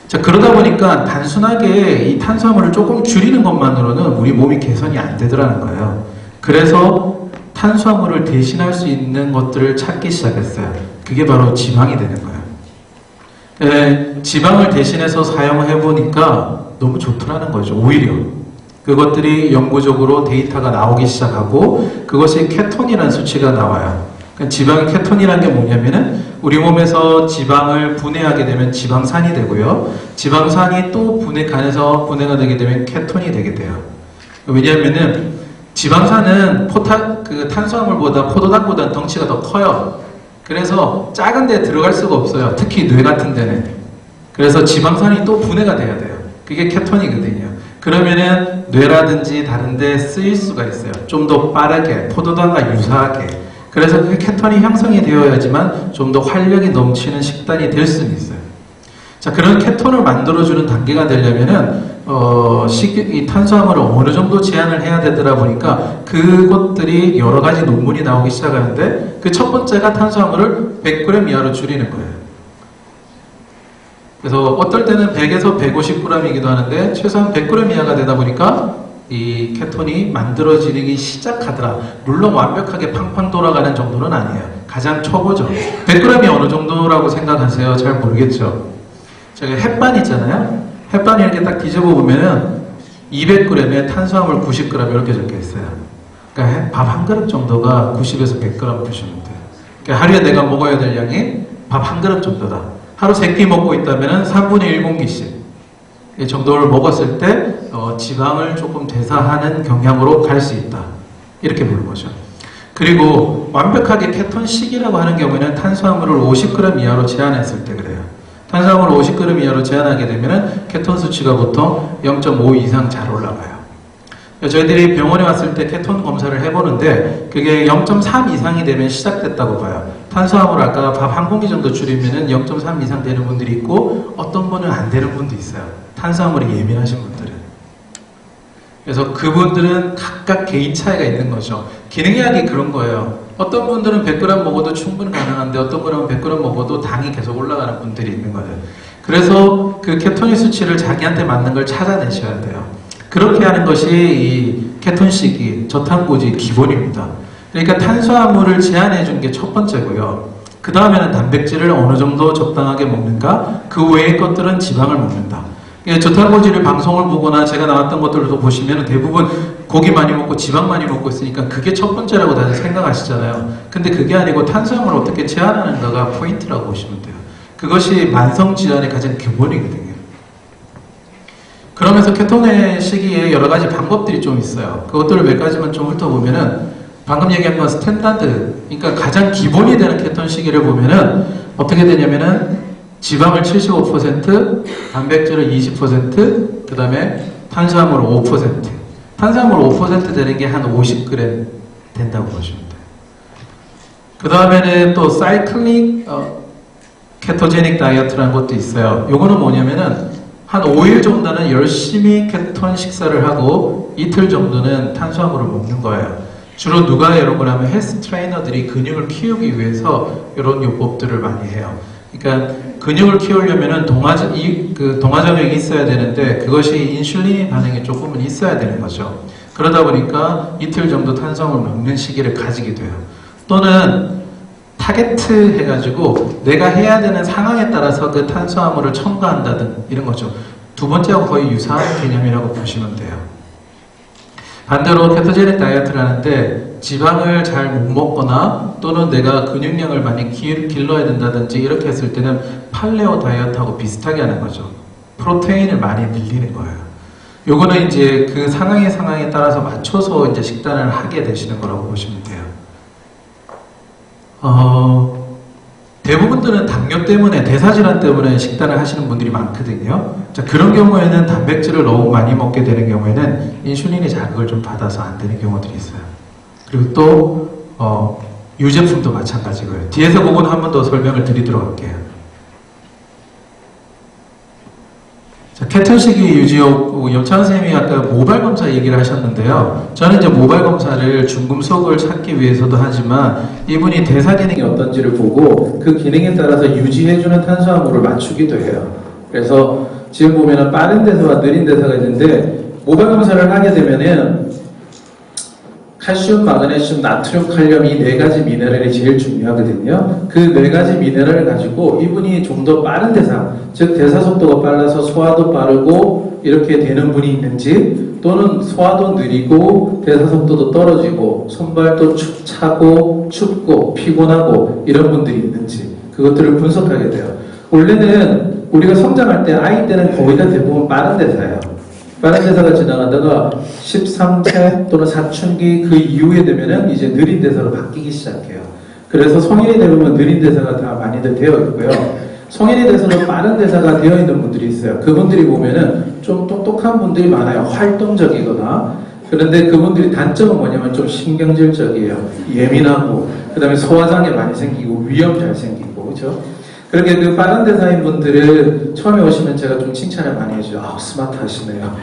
자, 그러다 보니까 단순하게 이 탄수화물을 조금 줄이는 것만으로는 우리 몸이 개선이 안 되더라는 거예요. 그래서 탄수화물을 대신할 수 있는 것들을 찾기 시작했어요. 그게 바로 지방이 되는 거예요. 지방을 대신해서 사용해 보니까 너무 좋더라는 거죠. 오히려 그것들이 영구적으로 데이터가 나오기 시작하고 그것이 케톤이라는 수치가 나와요. 지방의 케톤이라는 게 뭐냐면은 우리 몸에서 지방을 분해하게 되면 지방산이 되고요. 지방산이 또 간에서 분해가 되게 되면 케톤이 되게 돼요. 왜냐하면은 지방산은 탄수화물보다 포도당보다 덩치가 더 커요. 그래서 작은 데 들어갈 수가 없어요. 특히 뇌 같은 데는. 그래서 지방산이 또 분해가 돼야 돼요. 그게 케톤이거든요. 그러면은 뇌라든지 다른 데 쓰일 수가 있어요. 좀 더 빠르게, 포도당과 유사하게. 그래서 그게 케톤이 형성이 되어야지만 좀 더 활력이 넘치는 식단이 될 수는 있어요. 자, 그런 케톤을 만들어주는 단계가 되려면은, 이 탄수화물을 어느 정도 제한을 해야 되더라 보니까 그것들이 여러 가지 논문이 나오기 시작하는데 그 첫 번째가 탄수화물을 100g 이하로 줄이는 거예요. 그래서 어떨 때는 100에서 150g이기도 하는데 최소한 100g 이하가 되다 보니까 이 케톤이 만들어지기 시작하더라. 물론 완벽하게 팡팡 돌아가는 정도는 아니에요. 가장 초보죠. 100g이 어느 정도라고 생각하세요? 잘 모르겠죠. 저기 햇반 있잖아요. 햇반이 이렇게 딱 뒤집어 보면은 200g에 탄수화물 90g 이렇게 적혀 있어요. 그러니까 밥 한 그릇 정도가 90에서 100g 드시면 돼요. 그러니까 하루에 내가 먹어야 될 양이 밥 한 그릇 정도다. 하루 3끼 먹고 있다면은 3분의 1공기씩 이 정도를 먹었을 때 지방을 조금 대사하는 경향으로 갈 수 있다. 이렇게 보는 거죠. 그리고 완벽하게 케톤식이라고 하는 경우에는 탄수화물을 50g 이하로 제한했을 때 그래요. 탄수화물을 50g 이하로 제한하게 되면 케톤 수치가 보통 0.5 이상 잘 올라가요. 저희들이 병원에 왔을 때 케톤 검사를 해보는데 그게 0.3 이상이 되면 시작됐다고 봐요. 탄수화물 아까 밥 한 공기 정도 줄이면 0.3 이상 되는 분들이 있고 어떤 분은 안 되는 분도 있어요. 탄수화물이 예민하신 분들은. 그래서 그분들은 각각 개인 차이가 있는 거죠. 기능의학이 그런 거예요. 어떤 분들은 100g 먹어도 충분히 가능한데 어떤 분은 100g 먹어도 당이 계속 올라가는 분들이 있는 거예요. 그래서 그 케톤의 수치를 자기한테 맞는 걸 찾아내셔야 돼요. 그렇게 하는 것이 이 케톤식이 저탄고지 기본입니다. 그러니까 탄수화물을 제한해 준 게 첫 번째고요. 그 다음에는 단백질을 어느 정도 적당하게 먹는가, 그 외의 것들은 지방을 먹는다. 저탄고지를 방송을 보거나 제가 나왔던 것들도 보시면 대부분 고기 많이 먹고 지방 많이 먹고 있으니까 그게 첫 번째라고 다들 생각하시잖아요. 근데 그게 아니고 탄수화물을 어떻게 제한하는가가 포인트라고 보시면 돼요. 그것이 만성질환의 가장 기본이거든요. 그러면서 케톤의 시기에 여러 가지 방법들이 좀 있어요. 그것들을 몇 가지만 좀 훑어보면은 방금 얘기한 건 스탠다드, 그러니까 가장 기본이 되는 케톤 시기를 보면은 어떻게 되냐면은 지방을 75%, 단백질을 20%, 그 다음에 탄수화물 5%. 탄수화물 5% 되는 게 한 50g 된다고 보시면 돼요. 그 다음에는 또 사이클릭 케토제닉 다이어트라는 것도 있어요. 요거는 뭐냐면은 한 5일 정도는 열심히 케톤 식사를 하고 이틀 정도는 탄수화물을 먹는 거예요. 주로 누가 이런 걸 하면 헬스 트레이너들이 근육을 키우기 위해서 이런 요법들을 많이 해요. 그러니까 근육을 키우려면은 동화적용이 있어야 되는데 그것이 인슐린 반응이 조금은 있어야 되는 거죠. 그러다 보니까 이틀 정도 탄수화물 먹는 시기를 가지게 돼요. 또는 타겟트 해가지고 내가 해야 되는 상황에 따라서 그 탄수화물을 첨가한다든 이런 거죠. 두 번째하고 거의 유사한 개념이라고 보시면 돼요. 반대로 케토제닉 다이어트를 하는데 지방을 잘 못 먹거나 또는 내가 근육량을 많이 길러야 된다든지 이렇게 했을 때는 팔레오 다이어트하고 비슷하게 하는 거죠. 프로테인을 많이 늘리는 거예요. 요거는 이제 그 상황에 따라서 맞춰서 이제 식단을 하게 되시는 거라고 보시면 돼요. 대부분들은 당뇨 때문에, 대사질환 때문에 식단을 하시는 분들이 많거든요. 자, 그런 경우에는 단백질을 너무 많이 먹게 되는 경우에는 인슐린이 자극을 좀 받아서 안 되는 경우들이 있어요. 그리고 또 유제품도 마찬가지고요. 뒤에서 그건 한 번 더 설명을 드리도록 할게요. 자, 케톤식이 유지하고 염찬 선생님이 아까 모발 검사 얘기를 하셨는데요. 저는 이제 모발 검사를 중금속을 찾기 위해서도 하지만 이분이 대사 기능이 어떤지를 보고 그 기능에 따라서 유지해주는 탄수화물을 맞추기도 해요. 그래서 지금 보면은 빠른 대사와 느린 대사가 있는데 모발 검사를 하게 되면은 칼슘, 마그네슘, 나트륨, 칼륨 이 네 가지 미네랄이 제일 중요하거든요. 그 네 가지 미네랄을 가지고 이분이 좀 더 빠른 대사, 즉 대사 속도가 빨라서 소화도 빠르고 이렇게 되는 분이 있는지 또는 소화도 느리고 대사 속도도 떨어지고 손발도 축 차고 춥고 피곤하고 이런 분들이 있는지 그것들을 분석하게 돼요. 원래는 우리가 성장할 때 아이 때는 거의 다 대부분 빠른 대사예요. 빠른 대사가 지나가다가 13세 또는 사춘기 그 이후에 되면은 이제 느린 대사로 바뀌기 시작해요. 그래서 성인이 되면 느린 대사가 다 많이들 되어 있고요. 성인이 돼서도 빠른 대사가 되어 있는 분들이 있어요. 그분들이 보면은 좀 똑똑한 분들이 많아요. 활동적이거나. 그런데 그분들이 단점은 뭐냐면 좀 신경질적이에요. 예민하고, 그 다음에 소화장애 많이 생기고, 위염 잘 생기고, 그렇죠? 그렇게 그 빠른 대사인 분들을 처음에 오시면 제가 좀 칭찬을 많이 해줘요. 아우, 스마트하시네요.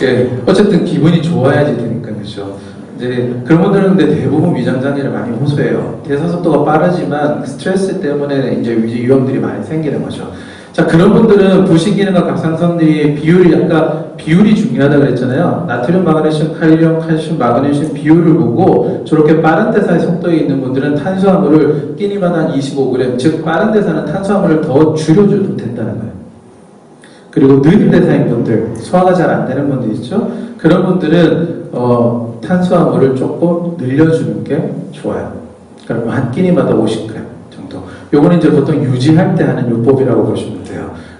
예, 어쨌든 기분이 좋아야지 되니까, 그죠? 이제 그런 분들은 근데 대부분 위장장애를 많이 호소해요. 대사 속도가 빠르지만 스트레스 때문에 이제 위험들이 많이 생기는 거죠. 자, 그런 분들은 부식기능과 갑상선의 비율이 약간 비율이 중요하다고 그랬잖아요. 나트륨, 마그네슘, 칼륨, 칼슘, 마그네슘 비율을 보고 저렇게 빠른 대사의 속도에 있는 분들은 탄수화물을 끼니마다 한 25g, 즉 빠른 대사는 탄수화물을 더 줄여줘도 된다는 거예요. 그리고 느린 대사인 분들, 소화가 잘 안 되는 분들 있죠? 그런 분들은 탄수화물을 조금 늘려주는 게 좋아요. 그럼 한 끼니마다 50g 정도. 요거는 이제 보통 유지할 때 하는 요법이라고 보시면 돼요.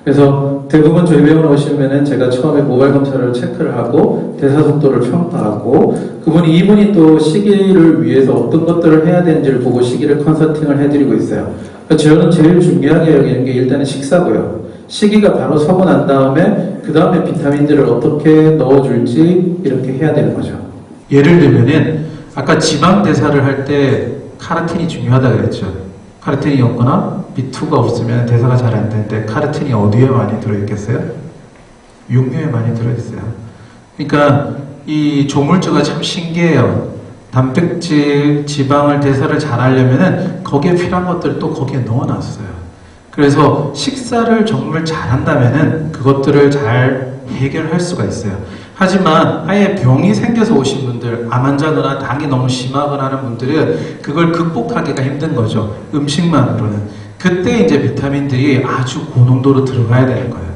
그래서 대부분 저희 병원 오시면은 제가 처음에 모발 검사를 체크를 하고 대사 속도를 평가하고 이분이 또 시기를 위해서 어떤 것들을 해야 되는지를 보고 시기를 컨설팅을 해드리고 있어요. 저는 제일 중요하게 여기는 게 일단은 식사고요. 시기가 바로 서고 난 다음에 그 다음에 비타민들을 어떻게 넣어줄지 이렇게 해야 되는 거죠. 예를 들면은 아까 지방 대사를 할 때 카르틴이 중요하다고 그랬죠. 카르틴이 없거나 B2가 없으면 대사가 잘 안 되는데 카르틴이 어디에 많이 들어있겠어요? 육류에 많이 들어있어요. 그러니까 이 조물주가 참 신기해요. 단백질, 지방을 대사를 잘 하려면은 거기에 필요한 것들을 또 거기에 넣어놨어요. 그래서 식사를 정말 잘한다면은 그것들을 잘 해결할 수가 있어요. 하지만 아예 병이 생겨서 오신 분들, 암 환자거나 당이 너무 심하거나 하는 분들은 그걸 극복하기가 힘든 거죠. 음식만으로는. 그때 이제 비타민들이 아주 고농도로 들어가야 되는 거예요.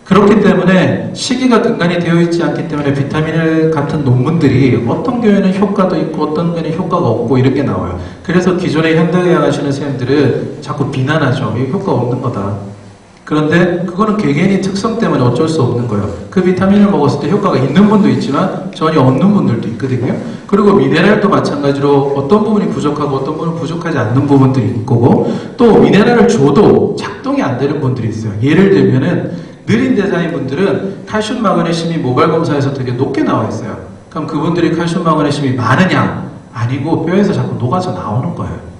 그렇기 때문에 시기가 근간이 되어 있지 않기 때문에 비타민 같은 논문들이 어떤 경우에는 효과도 있고 어떤 경우에는 효과가 없고 이렇게 나와요. 그래서 기존에 현대의학 하시는 선생님들은 자꾸 비난하죠. 이게 효과 없는 거다. 그런데 그거는 개개인의 특성 때문에 어쩔 수 없는 거예요. 그 비타민을 먹었을 때 효과가 있는 분도 있지만 전혀 없는 분들도 있거든요. 그리고 미네랄도 마찬가지로 어떤 부분이 부족하고 어떤 부분은 부족하지 않는 부분들이 있고 또 미네랄을 줘도 작동이 안 되는 분들이 있어요. 예를 들면은 느린 대사인 분들은 칼슘, 마그네슘이 모발 검사에서 되게 높게 나와 있어요. 그럼 그분들이 칼슘, 마그네슘이 많으냐? 아니고 뼈에서 자꾸 녹아서 나오는 거예요.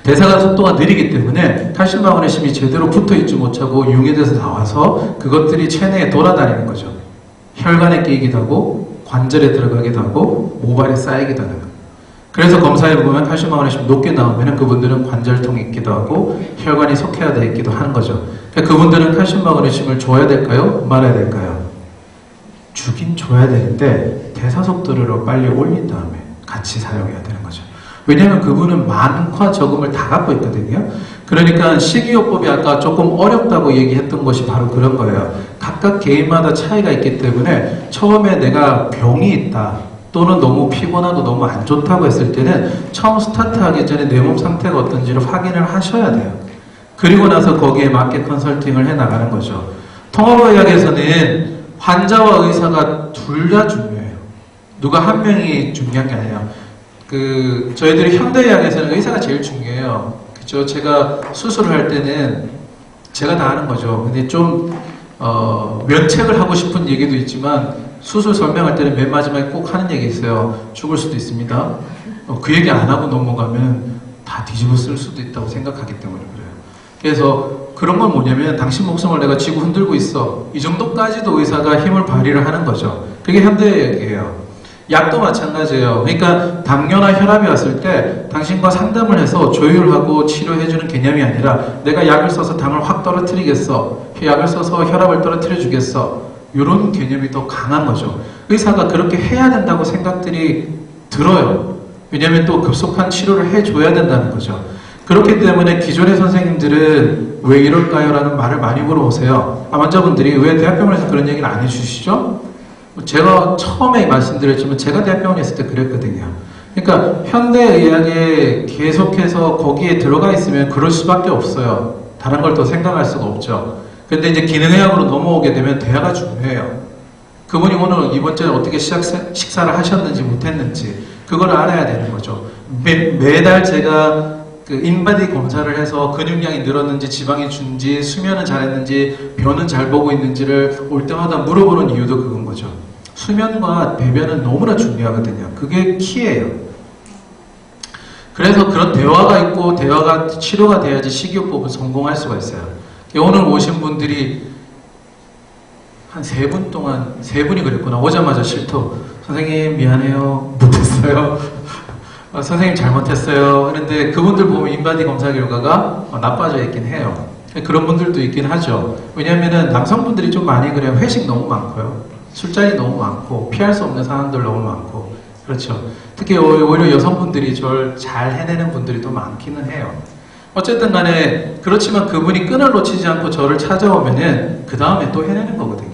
대사가 속도가 느리기 때문에 칼슘, 마그네슘이 제대로 붙어있지 못하고 융해돼서 나와서 그것들이 체내에 돌아다니는 거죠. 혈관에 끼이기도 하고 관절에 들어가기도 하고 모발에 쌓이기도 하는 거예요. 그래서 검사해보면 칼슘, 마그네슘 높게 나오면 그분들은 관절통이 있기도 하고 혈관이 속해되어 있기도 하는 거죠. 그러니까 그분들은 칼슘, 마그네슘을 줘야 될까요? 말아야 될까요? 주긴 줘야 되는데 대사 속도를 빨리 올린 다음에 같이 사용해야 되는 거죠. 왜냐하면 그분은 많과 적음을 다 갖고 있거든요. 그러니까 식이요법이 아까 조금 어렵다고 얘기했던 것이 바로 그런 거예요. 각각 개인마다 차이가 있기 때문에 처음에 내가 병이 있다 또는 너무 피곤하고 너무 안 좋다고 했을 때는 처음 스타트하기 전에 내 몸 상태가 어떤지를 확인을 하셔야 돼요. 그리고 나서 거기에 맞게 컨설팅을 해 나가는 거죠. 통합의학에서는 환자와 의사가 둘 다 중요해요. 누가 한 명이 중요한 게 아니에요. 저희들이 현대의학에서는 의사가 제일 중요해요. 그죠? 제가 수술을 할 때는 제가 다 하는 거죠. 근데 좀, 면책을 하고 싶은 얘기도 있지만 수술 설명할 때는 맨 마지막에 꼭 하는 얘기 있어요. 죽을 수도 있습니다. 그 얘기 안 하고 넘어가면 다 뒤집어 쓸 수도 있다고 생각하기 때문에 그래요. 그래서 그런 건 뭐냐면 당신 목숨을 내가 쥐고 흔들고 있어. 이 정도까지도 의사가 힘을 발휘를 하는 거죠. 그게 현대의학이에요. 약도 마찬가지예요. 그러니까 당뇨나 혈압이 왔을 때 당신과 상담을 해서 조율하고 치료해주는 개념이 아니라 내가 약을 써서 당을 확 떨어뜨리겠어. 약을 써서 혈압을 떨어뜨려 주겠어. 이런 개념이 더 강한 거죠. 의사가 그렇게 해야 된다고 생각들이 들어요. 왜냐하면 또 급속한 치료를 해줘야 된다는 거죠. 그렇기 때문에 기존의 선생님들은 왜 이럴까요? 라는 말을 많이 물어보세요. 환자분들이 왜 대학병원에서 그런 얘기를 안 해주시죠? 제가 처음에 말씀드렸지만 제가 대학병원에 있을 때 그랬거든요. 그러니까 현대의학에 계속해서 거기에 들어가 있으면 그럴 수밖에 없어요. 다른 걸 더 생각할 수가 없죠. 근데 이제 기능의학으로 넘어오게 되면 대화가 중요해요. 그분이 오늘 이번 주에 어떻게 식사를 하셨는지 못했는지 그걸 알아야 되는 거죠. 매달 제가 인바디 검사를 해서 근육량이 늘었는지 지방이 준지 수면은 잘했는지 변은 잘 보고 있는지를 올 때마다 물어보는 이유도 그건 거죠. 수면과 배변은 너무나 중요하거든요. 그게 키예요. 그래서 그런 대화가 있고 대화가 치료가 돼야지 식이요법은 성공할 수가 있어요. 오늘 오신 분들이 한 3분 동안 3분이 그랬구나. 오자마자 실토. 선생님 미안해요. 못했어요. 선생님 잘못했어요. 그런데 그분들 보면 인바디 검사 결과가 나빠져 있긴 해요. 그런 분들도 있긴 하죠. 왜냐면은 남성분들이 좀 많이 그래요. 회식 너무 많고요. 술자리 너무 많고, 피할 수 없는 상황들 너무 많고. 그렇죠. 특히 오히려 여성분들이 저를 잘 해내는 분들이 더 많기는 해요. 어쨌든 간에, 그렇지만 그분이 끈을 놓치지 않고 저를 찾아오면은, 그 다음에 또 해내는 거거든요.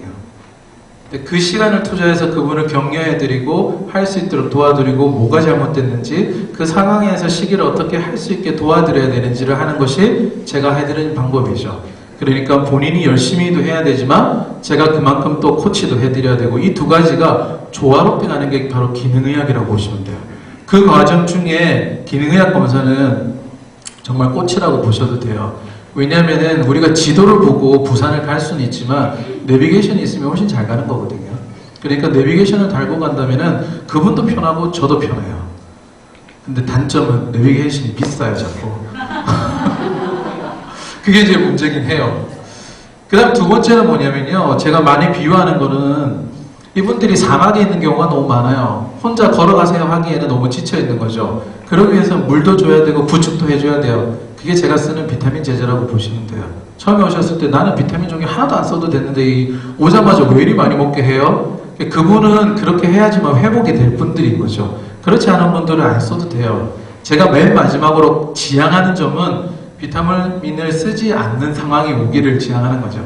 그 시간을 투자해서 그분을 격려해드리고 할 수 있도록 도와드리고 뭐가 잘못됐는지 그 상황에서 시기를 어떻게 할 수 있게 도와드려야 되는지를 하는 것이 제가 해드리는 방법이죠. 그러니까 본인이 열심히도 해야 되지만 제가 그만큼 또 코치도 해드려야 되고 이 두 가지가 조화롭게 가는 게 바로 기능의학이라고 보시면 돼요. 그 과정 중에 기능의학 검사는 정말 꽃이라고 보셔도 돼요. 왜냐면은 우리가 지도를 보고 부산을 갈 수는 있지만 내비게이션이 있으면 훨씬 잘 가는 거거든요. 그러니까 내비게이션을 달고 간다면은 그분도 편하고 저도 편해요. 근데 단점은 내비게이션이 비싸요, 자꾸. 그게 이제 문제긴 해요. 그 다음 두 번째는 뭐냐면요. 제가 많이 비유하는 거는 이분들이 사막에 있는 경우가 너무 많아요. 혼자 걸어가세요 하기에는 너무 지쳐있는 거죠. 그러기 위해서 물도 줘야 되고 구축도 해줘야 돼요. 그게 제가 쓰는 비타민 제제라고 보시면 돼요. 처음에 오셨을 때 나는 비타민 종류 하나도 안 써도 됐는데 오자마자 왜 이리 많이 먹게 해요? 그분은 그렇게 해야지만 회복이 될 분들인 거죠. 그렇지 않은 분들은 안 써도 돼요. 제가 맨 마지막으로 지향하는 점은 비타민을 쓰지 않는 상황이 오기를 지향하는 거죠.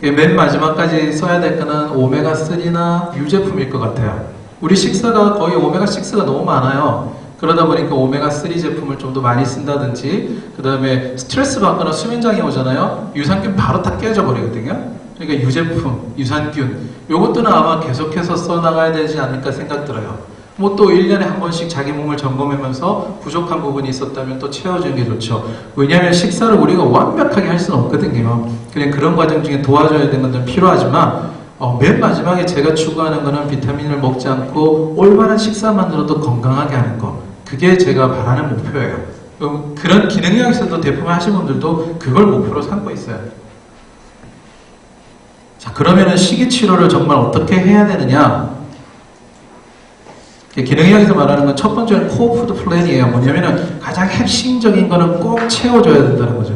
맨 마지막까지 써야 될 거는 오메가3나 유제품일 것 같아요. 우리 식사가 거의 오메가6가 너무 많아요. 그러다 보니까 오메가3 제품을 좀 더 많이 쓴다든지, 그 다음에 스트레스 받거나 수면장애 오잖아요. 유산균 바로 다 깨져 버리거든요. 그러니까 유제품, 유산균, 요것들은 아마 계속해서 써나가야 되지 않을까 생각 들어요. 뭐 또 1년에 한 번씩 자기 몸을 점검하면서 부족한 부분이 있었다면 또 채워주는 게 좋죠. 왜냐하면 식사를 우리가 완벽하게 할 수는 없거든요. 그냥 그런 과정 중에 도와줘야 되는 것들은 필요하지만 맨 마지막에 제가 추구하는 거는 비타민을 먹지 않고 올바른 식사만으로도 건강하게 하는 거. 그게 제가 바라는 목표예요. 그런 기능의학에서도 대품을 하신 분들도 그걸 목표로 삼고 있어요. 자, 그러면은 식이치료를 정말 어떻게 해야 되느냐? 기능의학에서 말하는 건 첫 번째는 코어푸드 플랜이에요. 뭐냐면은 가장 핵심적인 거는 꼭 채워줘야 된다는 거죠.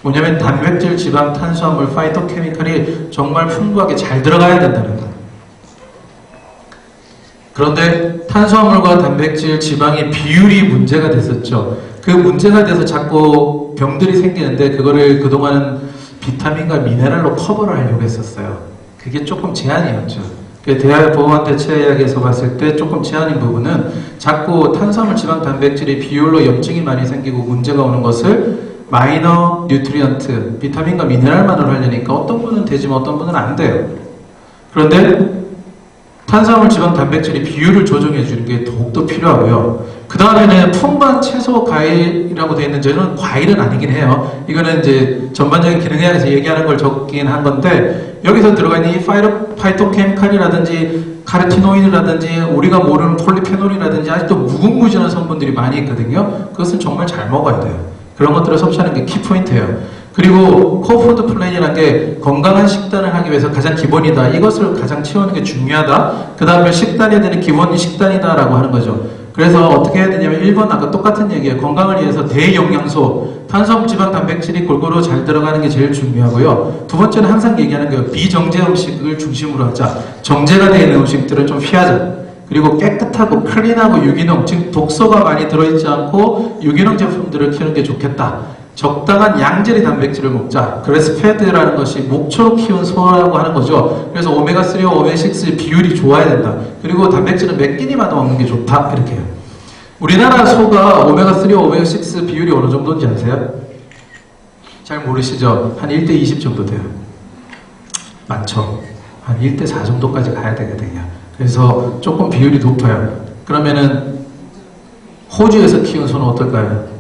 뭐냐면 단백질, 지방, 탄수화물, 파이토케미칼이 정말 풍부하게 잘 들어가야 된다는 거예요. 그런데 탄수화물과 단백질, 지방의 비율이 문제가 됐었죠. 그 문제가 돼서 자꾸 병들이 생기는데 그거를 그동안은 비타민과 미네랄로 커버를 하려고 했었어요. 그게 조금 제한이었죠. 대학보건대체의학에서 봤을 때 조금 제한인 부분은 자꾸 탄수화물, 지방, 단백질의 비율로 염증이 많이 생기고 문제가 오는 것을 마이너 뉴트리언트, 비타민과 미네랄만으로 하려니까 어떤 분은 되지만 어떤 분은 안 돼요. 그런데 탄수화물, 지방, 단백질의 비율을 조정해 주는 게 더욱더 필요하고요. 그 다음에는 풍부한 채소, 과일이라고 되어 있는 저는 과일은 아니긴 해요. 이거는 이제 전반적인 기능의학에서 얘기하는 걸 적긴 한 건데 여기서 들어가 있는 이 파이토케미칼이라든지 카르티노인이라든지 우리가 모르는 폴리페놀이라든지 아직도 무궁무진한 성분들이 많이 있거든요. 그것은 정말 잘 먹어야 돼요. 그런 것들을 섭취하는 게 키포인트예요. 그리고 코어푸드 플랜이라는 게 건강한 식단을 하기 위해서 가장 기본이다. 이것을 가장 채우는 게 중요하다. 그 다음에 식단에 대한 기본이 식단이다 라고 하는 거죠. 그래서 어떻게 해야 되냐면 1번 아까 똑같은 얘기예요. 건강을 위해서 대영양소, 탄수화물, 지방, 단백질이 골고루 잘 들어가는 게 제일 중요하고요. 두 번째는 항상 얘기하는 거예요. 비정제 음식을 중심으로 하자. 정제가 되어 있는 음식들은 좀 피하자. 그리고 깨끗하고 클린하고 유기농, 즉 독소가 많이 들어있지 않고 유기농 제품들을 키우는 게 좋겠다. 적당한 양질의 단백질을 먹자. 그래스페드라는 것이 목초로 키운 소라고 하는 거죠. 그래서 오메가3와 오메가6 비율이 좋아야 된다. 그리고 단백질은 몇 끼니마다 먹는 게 좋다. 이렇게 해요. 우리나라 소가 오메가3와 오메가6 비율이 어느 정도인지 아세요? 잘 모르시죠? 한 1:20 정도 돼요. 많죠? 한 1:4 정도까지 가야 되거든요. 그래서 조금 비율이 높아요. 그러면은 호주에서 키운 소는 어떨까요?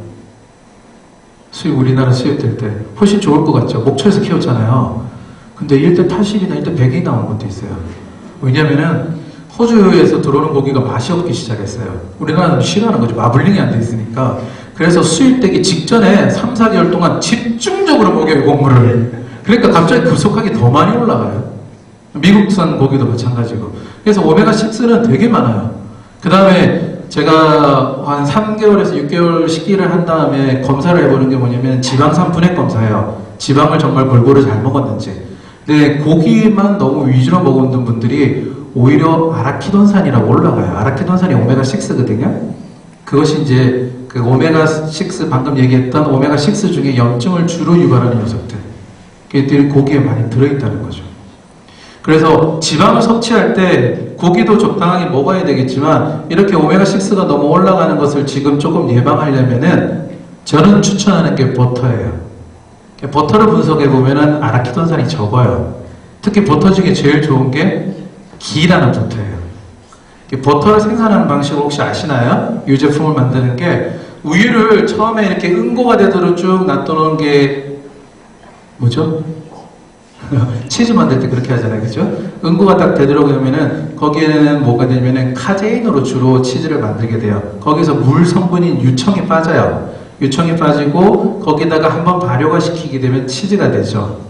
우리나라 수입될 때 훨씬 좋을 것 같죠. 목초에서 키웠잖아요. 근데 1:80이나 1:100이 나온 것도 있어요. 왜냐면은 호주에서 들어오는 고기가 맛이 없기 시작했어요. 우리나라는 싫어하는 거죠. 마블링이 안 돼 있으니까. 그래서 수입되기 직전에 3, 4개월 동안 집중적으로 먹여요, 곡물을. 그러니까 갑자기 급속하게 더 많이 올라가요. 미국산 고기도 마찬가지고. 그래서 오메가6는 되게 많아요. 그 다음에 제가 한 3개월에서 6개월 식기를 한 다음에 검사를 해보는 게 뭐냐면 지방산 분해 검사예요. 지방을 정말 골고루 잘 먹었는지. 근데 고기만 너무 위주로 먹었던 분들이 오히려 아라키돈산이라고 올라가요. 아라키돈산이 오메가6거든요. 그것이 이제 그 오메가6 방금 얘기했던 오메가6 중에 염증을 주로 유발하는 녀석들. 그들이 고기에 많이 들어있다는 거죠. 그래서 지방을 섭취할 때 고기도 적당하게 먹어야 되겠지만 이렇게 오메가6가 너무 올라가는 것을 지금 조금 예방하려면은 저는 추천하는 게 버터예요. 버터를 분석해 보면은 아라키돈산이 적어요. 특히 버터 중에 제일 좋은 게 기라는 버터예요. 버터를 생산하는 방식을 혹시 아시나요? 이 제품을 만드는 게 우유를 처음에 이렇게 응고가 되도록 쭉 놔두는 게 뭐죠? 치즈 만들 때 그렇게 하잖아요, 그죠? 응고가 딱 되도록 하면은 거기에는 뭐가 되냐면은 카제인으로 주로 치즈를 만들게 돼요. 거기서 물 성분인 유청이 빠져요. 유청이 빠지고 거기다가 한번 발효가 시키게 되면 치즈가 되죠.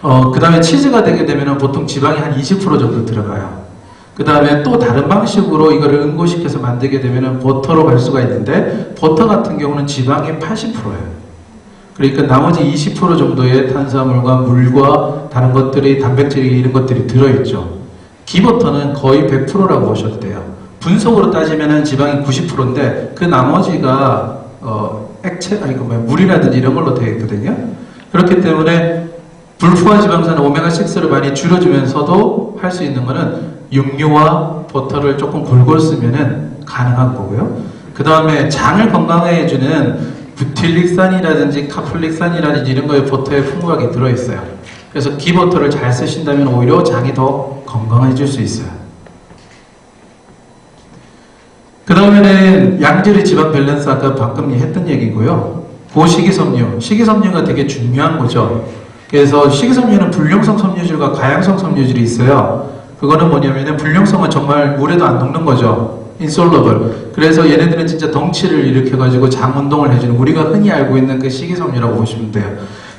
그 다음에 치즈가 되게 되면은 보통 지방이 한 20% 정도 들어가요. 그 다음에 또 다른 방식으로 이거를 응고시켜서 만들게 되면은 버터로 갈 수가 있는데 버터 같은 경우는 지방이 80%예요. 그러니까 나머지 20% 정도의 탄수화물과 물과 다른 것들이 단백질 이런 것들이 들어있죠. 기버터는 거의 100%라고 보셔도 돼요. 분석으로 따지면은 지방이 90%인데 그 나머지가 액체 물이라든지 이런 걸로 되어 있거든요. 그렇기 때문에 불포화 지방산 오메가6를 많이 줄여주면서도 할 수 있는 거는 육류와 버터를 조금 골고루 쓰면은 가능한 거고요. 그 다음에 장을 건강하게 해주는 부틸릭산이라든지 카플릭산이라든지 이런 거에 버터에 풍부하게 들어있어요. 그래서 기버터를 잘 쓰신다면 오히려 장이 더 건강해질 수 있어요. 그 다음에는 양질의 지방 밸런스, 아까 방금 했던 얘기고요. 고식이섬유, 식이섬유가 되게 중요한 거죠. 그래서 식이섬유는 불용성 섬유질과 가양성 섬유질이 있어요. 그거는 뭐냐면은 불용성은 정말 물에도 안 녹는 거죠. insoluble. 그래서 얘네들은 진짜 덩치를 일으켜가지고 장 운동을 해주는 우리가 흔히 알고 있는 그 식이섬유라고 보시면 돼요.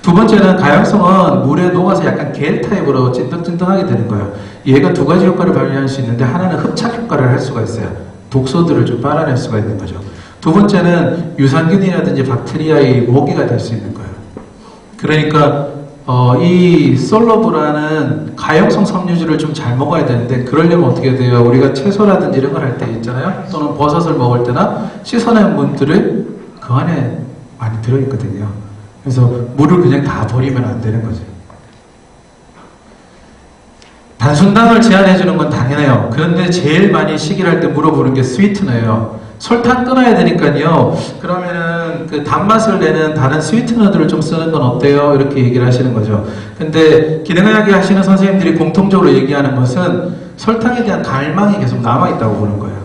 두 번째는 가양성은 물에 녹아서 약간 겔 타입으로 찐득찐득하게 되는 거예요. 얘가 두 가지 효과를 발휘할 수 있는데 하나는 흡착 효과를 할 수가 있어요. 독소들을 좀 빨아낼 수가 있는 거죠. 두 번째는 유산균이라든지 박테리아의 모기가 될 수 있는 거예요. 그러니까 이 솔러브라는 가용성 섬유질을 좀 잘 먹어야 되는데 그러려면 어떻게 돼요? 우리가 채소라든지 이런 걸 할 때 있잖아요. 또는 버섯을 먹을 때나 씻어낸 분들을 그 안에 많이 들어있거든요. 그래서 물을 그냥 다 버리면 안 되는 거죠. 단순당을 제한해주는 건 당연해요. 그런데 제일 많이 시기를 할 때 물어보는 게 스위트너예요. 설탕 끊어야 되니까요. 그러면은 그 단맛을 내는 다른 스위트너들을 좀 쓰는 건 어때요? 이렇게 얘기를 하시는 거죠. 근데 기능의학이 하시는 선생님들이 공통적으로 얘기하는 것은 설탕에 대한 갈망이 계속 남아있다고 보는 거예요.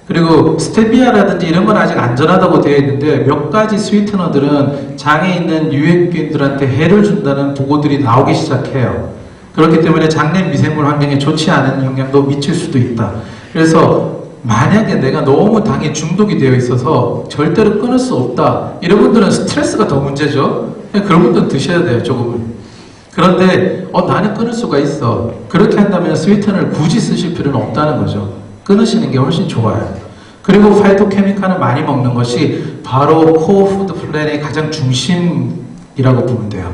그리고 스테비아라든지 이런 건 아직 안전하다고 되어 있는데 몇 가지 스위트너들은 장에 있는 유해균들한테 해를 준다는 보고들이 나오기 시작해요. 그렇기 때문에 장내 미생물 환경에 좋지 않은 영향도 미칠 수도 있다. 그래서 만약에 내가 너무 당에 중독이 되어 있어서 절대로 끊을 수 없다. 이런 분들은 스트레스가 더 문제죠. 그런 분들은 드셔야 돼요, 조금은. 그런데 나는 끊을 수가 있어. 그렇게 한다면 스위트너를 굳이 쓰실 필요는 없다는 거죠. 끊으시는 게 훨씬 좋아요. 그리고 파이토케미칼을 많이 먹는 것이 바로 코어 푸드 플랜의 가장 중심이라고 보면 돼요.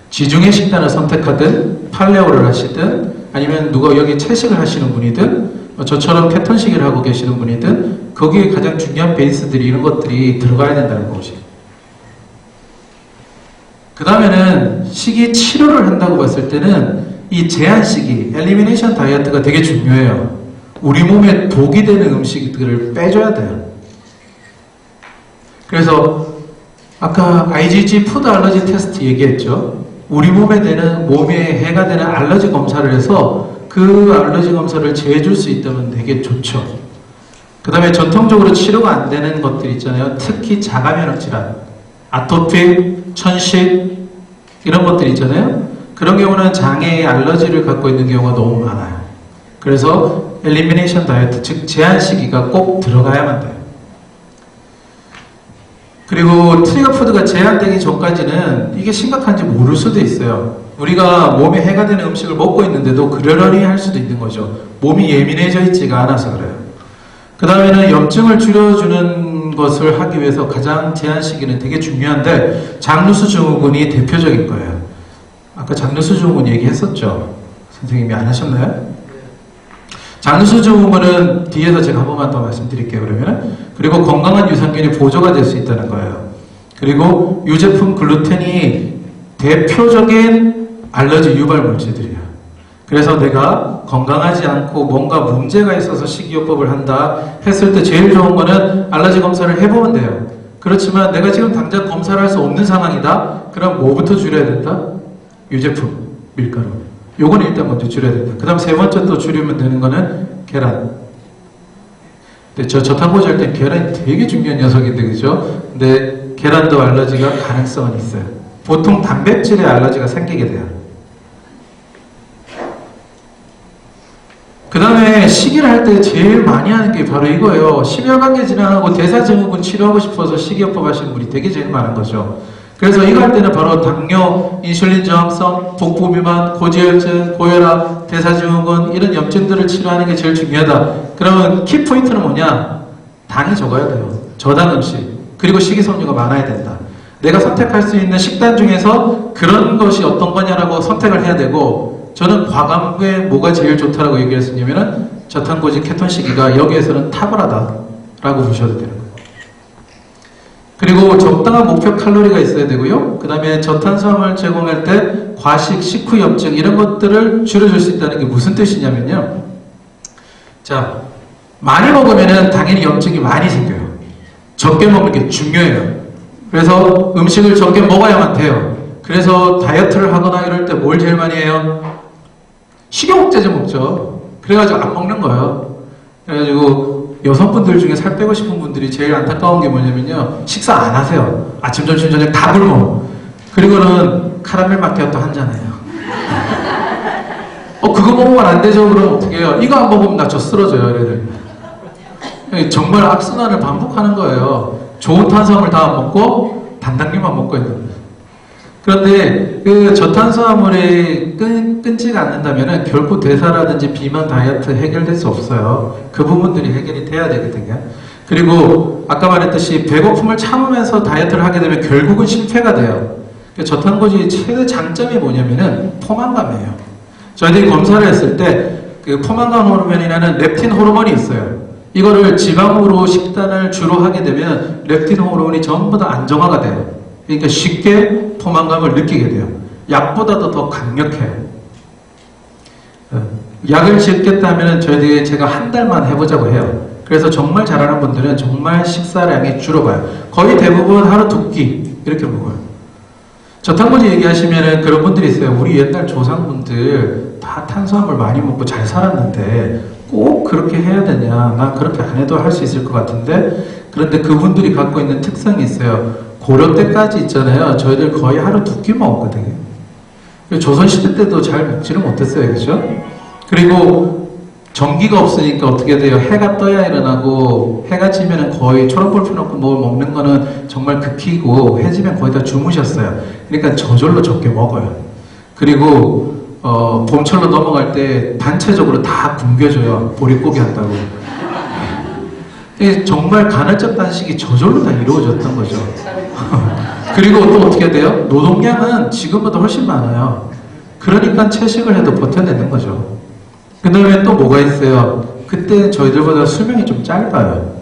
지중해 식단을 선택하든 팔레오를 하시든 아니면 누가 여기 채식을 하시는 분이든 저처럼 케톤식을 하고 계시는 분이든 거기에 가장 중요한 베이스들이 이런 것들이 들어가야 된다는 것이. 그 다음에는 식이 치료를 한다고 봤을 때는 이 제한식이 엘리미네이션 다이어트가 되게 중요해요. 우리 몸에 독이 되는 음식들을 빼줘야 돼요. 그래서 아까 IgG 푸드 알러지 테스트 얘기했죠. 우리 몸에 해가 되는 알러지 검사를 해서 그 알러지 검사를 재해줄 수 있다면 되게 좋죠. 그 다음에 전통적으로 치료가 안 되는 것들 있잖아요. 특히 자가면역 질환, 아토피, 천식 이런 것들 있잖아요. 그런 경우는 장애의 알러지를 갖고 있는 경우가 너무 많아요. 그래서 엘리미네이션 다이어트, 즉 제한 시기가 꼭 들어가야만 돼요. 그리고 트리거 푸드가 제한되기 전까지는 이게 심각한지 모를 수도 있어요. 우리가 몸에 해가 되는 음식을 먹고 있는데도 그러려니 할 수도 있는 거죠. 몸이 예민해져 있지가 않아서 그래요. 그 그 다음에는 염증을 줄여주는 것을 하기 위해서 가장 제한 시기는 되게 중요한데 장누수 증후군이 대표적인 거예요. 아까 장누수 증후군 얘기했었죠? 선생님이 안 하셨나요? 장누수 증후군은 뒤에서 제가 한 번만 더 말씀드릴게요. 그러면은 그리고 건강한 유산균이 보조가 될 수 있다는 거예요. 그리고 유제품 글루텐이 대표적인 알러지 유발 물질들이에요. 그래서 내가 건강하지 않고 뭔가 문제가 있어서 식이요법을 한다 했을 때 제일 좋은 거는 알러지 검사를 해보면 돼요. 그렇지만 내가 지금 당장 검사를 할 수 없는 상황이다? 그럼 뭐부터 줄여야 된다? 유제품, 밀가루. 요건 일단 먼저 줄여야 된다. 그 다음 세 번째 또 줄이면 되는 거는 계란. 근데 저탄고지 할 때 계란이 되게 중요한 녀석인데, 그죠? 근데 계란도 알러지가 가능성은 있어요. 보통 단백질에 알러지가 생기게 돼요. 그 다음에 식이를 할 때 제일 많이 하는 게 바로 이거예요. 심혈관계 질환하고 대사증후군 치료하고 싶어서 식이요법 하시는 분이 되게 제일 많은 거죠. 그래서 이거 할 때는 바로 당뇨, 인슐린 저항성, 복부 비만, 고지혈증, 고혈압, 대사증후군 이런 염증들을 치료하는 게 제일 중요하다. 그러면 키포인트는 뭐냐? 당이 적어야 돼요. 저당 음식. 그리고 식이섬유가 많아야 된다. 내가 선택할 수 있는 식단 중에서 그런 것이 어떤 거냐라고 선택을 해야 되고, 저는 과감하게 뭐가 제일 좋다라고 얘기했었냐면은 저탄고지 케톤 시기가 여기에서는 탁월하다라고 보셔도 되는 거예요. 그리고 적당한 목표 칼로리가 있어야 되고요. 그 다음에 저탄수화물 제공할 때 과식, 식후 염증 이런 것들을 줄여줄 수 있다는 게 무슨 뜻이냐면요. 자, 많이 먹으면은 당연히 염증이 많이 생겨요. 적게 먹는 게 중요해요. 그래서 음식을 적게 먹어야만 돼요. 그래서 다이어트를 하거나 이럴 때 뭘 제일 많이 해요? 식용옥제제 먹죠. 그래가지고 안 먹는 거예요. 그래가지고 여성분들 중에 살 빼고 싶은 분들이 제일 안타까운 게 뭐냐면요. 식사 안 하세요. 아침, 점심, 저녁 다 굶어. 그리고는 카라멜 마키아토 한 잔해요. 그거 먹으면 안 되죠. 그럼 어떻게 해요? 이거 안 먹으면 나 저 쓰러져요. 얘들. 정말 악순환을 반복하는 거예요. 좋은 탄수화물 다 안 먹고 단당류만 먹고 있는 거예요. 그런데 그 저탄수화물이 끊지가 않는다면 결코 대사라든지 비만 다이어트 해결될 수 없어요. 그 부분들이 해결이 돼야 되거든요. 그리고 아까 말했듯이 배고픔을 참으면서 다이어트를 하게 되면 결국은 실패가 돼요. 저탄고지의 최대 장점이 뭐냐면은 포만감이에요. 저희들이 검사를 했을 때 그 포만감 호르몬이라는 렙틴 호르몬이 있어요. 이거를 지방으로 식단을 주로 하게 되면 렙틴 호르몬이 전부 다 안정화가 돼요. 그러니까 쉽게 포만감을 느끼게 돼요. 약보다도 더 강력해요. 약을 짓겠다 하면 저희들이 제가 한 달만 해보자고 해요. 그래서 정말 잘하는 분들은 정말 식사량이 줄어가요. 거의 대부분 하루 2끼 이렇게 먹어요. 저탄고지 얘기하시면은 그런 분들이 있어요. 우리 옛날 조상분들 다 탄수화물 많이 먹고 잘 살았는데 꼭 그렇게 해야 되냐? 난 그렇게 안 해도 할 수 있을 것 같은데. 그런데 그분들이 갖고 있는 특성이 있어요. 고려 때까지 있잖아요. 저희들 거의 하루 2끼 먹었거든요. 조선시대 때도 잘 먹지를 못했어요. 그죠? 그리고 전기가 없으니까 어떻게 돼요? 해가 떠야 일어나고 해가 지면은 거의 초록불 펴놓고 뭘 먹는 거는 정말 극히고 해 지면 거의 다 주무셨어요. 그러니까 저절로 적게 먹어요. 그리고 봄철로 넘어갈 때 단체적으로 다 굶겨줘요. 보릿고기 한다고. 정말 간헐적 단식이 저절로 다 이루어졌던 거죠. 그리고 또 어떻게 돼요? 노동량은 지금보다 훨씬 많아요. 그러니까 채식을 해도 버텨내는 거죠. 그 다음에 또 뭐가 있어요? 그때 저희들보다 수명이 좀 짧아요.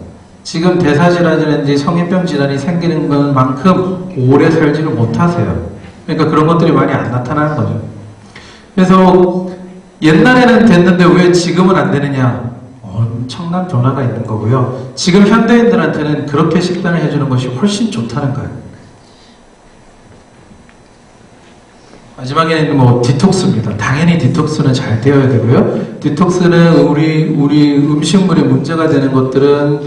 지금 대사질환이라든지 성인병 질환이 생기는 것만큼 오래 살지를 못하세요. 그러니까 그런 것들이 많이 안 나타나는 거죠. 그래서 옛날에는 됐는데 왜 지금은 안 되느냐? 엄청난 변화가 있는 거고요. 지금 현대인들한테는 그렇게 식단을 해주는 것이 훨씬 좋다는 거예요. 마지막에는 뭐 디톡스입니다. 당연히 디톡스는 잘 되어야 되고요. 디톡스는 우리 음식물에 문제가 되는 것들은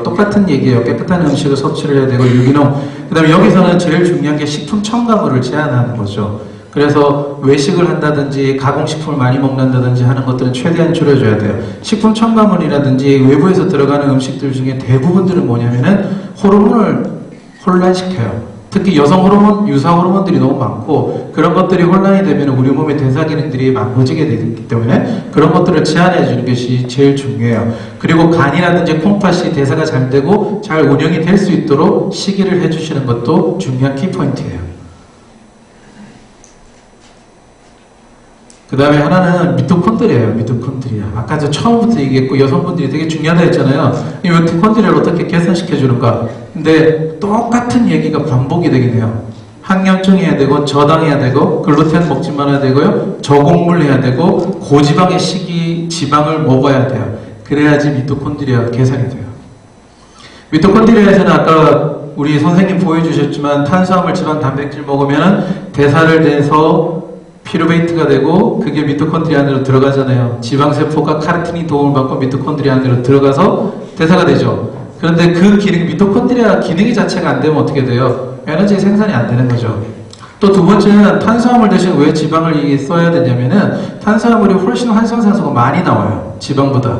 똑같은 얘기예요. 깨끗한 음식을 섭취를 해야 되고 유기농. 그 다음에 여기서는 제일 중요한 게 식품 첨가물을 제한하는 거죠. 그래서 외식을 한다든지 가공식품을 많이 먹는다든지 하는 것들은 최대한 줄여줘야 돼요. 식품 첨가물이라든지 외부에서 들어가는 음식들 중에 대부분들은 뭐냐면은 호르몬을 혼란시켜요. 특히 여성 호르몬, 유사 호르몬들이 너무 많고 그런 것들이 혼란이 되면 우리 몸의 대사 기능들이 망가지게 되기 때문에 그런 것들을 제한해 주는 것이 제일 중요해요. 그리고 간이라든지 콩팥이 대사가 잘 되고 잘 운영이 될 수 있도록 식이를 해주시는 것도 중요한 키포인트예요. 그 다음에 하나는 미토콘드리아예요. 미토콘드리아. 아까 저 처음부터 얘기했고 여성분들이 되게 중요하다 했잖아요. 이 미토콘드리아를 어떻게 개선시켜주는가. 근데 똑같은 얘기가 반복이 되긴 해요. 항염증해야 되고 저당해야 되고 글루텐 먹지 말아야 되고요. 저곡물 해야 되고 고지방의 식이 지방을 먹어야 돼요. 그래야지 미토콘드리아가 개선이 돼요. 미토콘드리아에서는 아까 우리 선생님 보여주셨지만 탄수화물, 지방, 단백질 먹으면 대사를 돼서 피루베이트가 되고 그게 미토콘드리아 안으로 들어가잖아요. 지방세포가 카르틴이 도움을 받고 미토콘드리아 안으로 들어가서 대사가 되죠. 그런데 그 기능, 미토콘드리아 기능이 자체가 안 되면 어떻게 돼요? 에너지 생산이 안 되는 거죠. 또 두 번째는 탄수화물 대신 왜 지방을 써야 되냐면은 탄수화물이 훨씬 활성산소가 많이 나와요. 지방보다.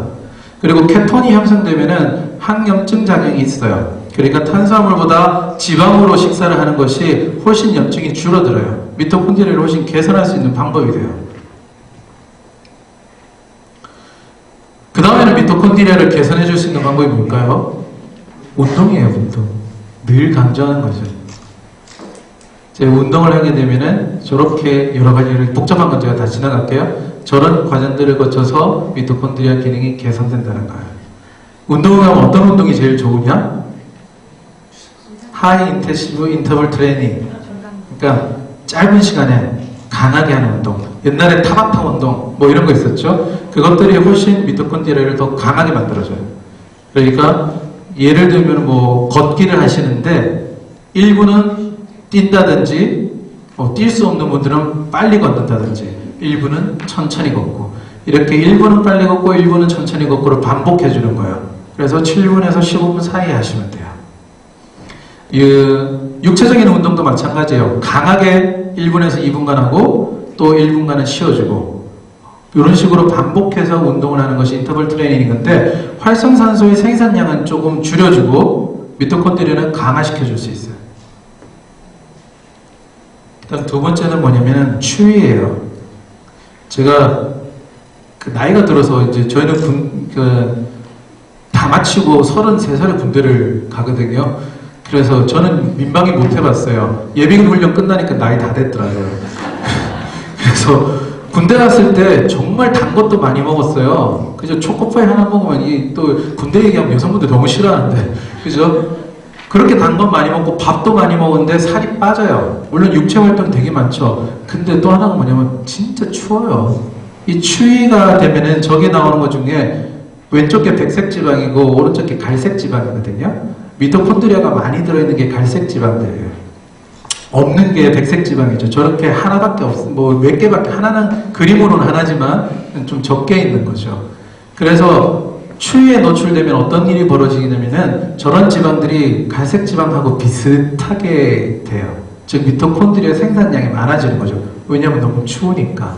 그리고 케톤이 형성되면은 항염증 작용이 있어요. 그러니까 탄수화물보다 지방으로 식사를 하는 것이 훨씬 염증이 줄어들어요. 미토콘드리아를 훨씬 개선할 수 있는 방법이 돼요. 그 다음에는 미토콘드리아를 개선해 줄 수 있는 방법이 뭘까요? 운동이에요, 운동. 늘 강조하는 거죠. 제가 운동을 하게 되면은 저렇게 여러 가지 복잡한 건 제가 다 지나갈게요. 저런 과정들을 거쳐서 미토콘드리아 기능이 개선된다는 거예요. 운동하면 어떤 운동이 제일 좋으냐? 하이 인텐시브 인터벌 트레이닝. 그러니까 짧은 시간에 강하게 하는 운동. 옛날에 타바타 운동 뭐 이런 거 있었죠. 그것들이 훨씬 미토콘드리아를 더 강하게 만들어줘요. 그러니까 예를 들면 뭐 걷기를 하시는데 1분은 뛴다든지 뛸 수 없는 분들은 빨리 걷는다든지 1분은 천천히 걷고 이렇게 1분은 빨리 걷고 1분은 천천히 걷고를 반복해 주는 거예요. 그래서 7분에서 15분 사이에 하시면 돼요. 육체적인 운동도 마찬가지예요. 강하게 1분에서 2분간 하고 또 1분간은 쉬어주고 이런 식으로 반복해서 운동을 하는 것이 인터벌 트레이닝인데 활성산소의 생산량은 조금 줄여주고 미토콘드리아는 강화시켜줄 수 있어요. 일단 두 번째는 뭐냐면 추위예요. 제가 그 나이가 들어서 이제 저희는 다 마치고 33살에 군대를 가거든요. 그래서 저는 민방위 못 해봤어요. 예비군 훈련 끝나니까 나이 다 됐더라고요. 그래서 군대 갔을 때 정말 단 것도 많이 먹었어요. 그죠? 초코파이 하나 먹으면 또 군대 얘기하면 여성분들 너무 싫어하는데, 그죠? 그렇게 단 건 많이 먹고 밥도 많이 먹었는데 살이 빠져요. 물론 육체 활동 되게 많죠. 근데 또 하나가 뭐냐면 진짜 추워요. 이 추위가 되면은 저게 나오는 것 중에 왼쪽 게 백색 지방이고 오른쪽 게 갈색 지방이거든요. 미토콘드리아가 많이 들어있는 게 갈색 지방들이에요. 없는 게 백색 지방이죠. 저렇게 하나밖에 뭐 몇 개밖에, 하나는 그림으로는 하나지만 좀 적게 있는 거죠. 그래서 추위에 노출되면 어떤 일이 벌어지냐면은 저런 지방들이 갈색 지방하고 비슷하게 돼요. 즉 미토콘드리아 생산량이 많아지는 거죠. 왜냐하면 너무 추우니까.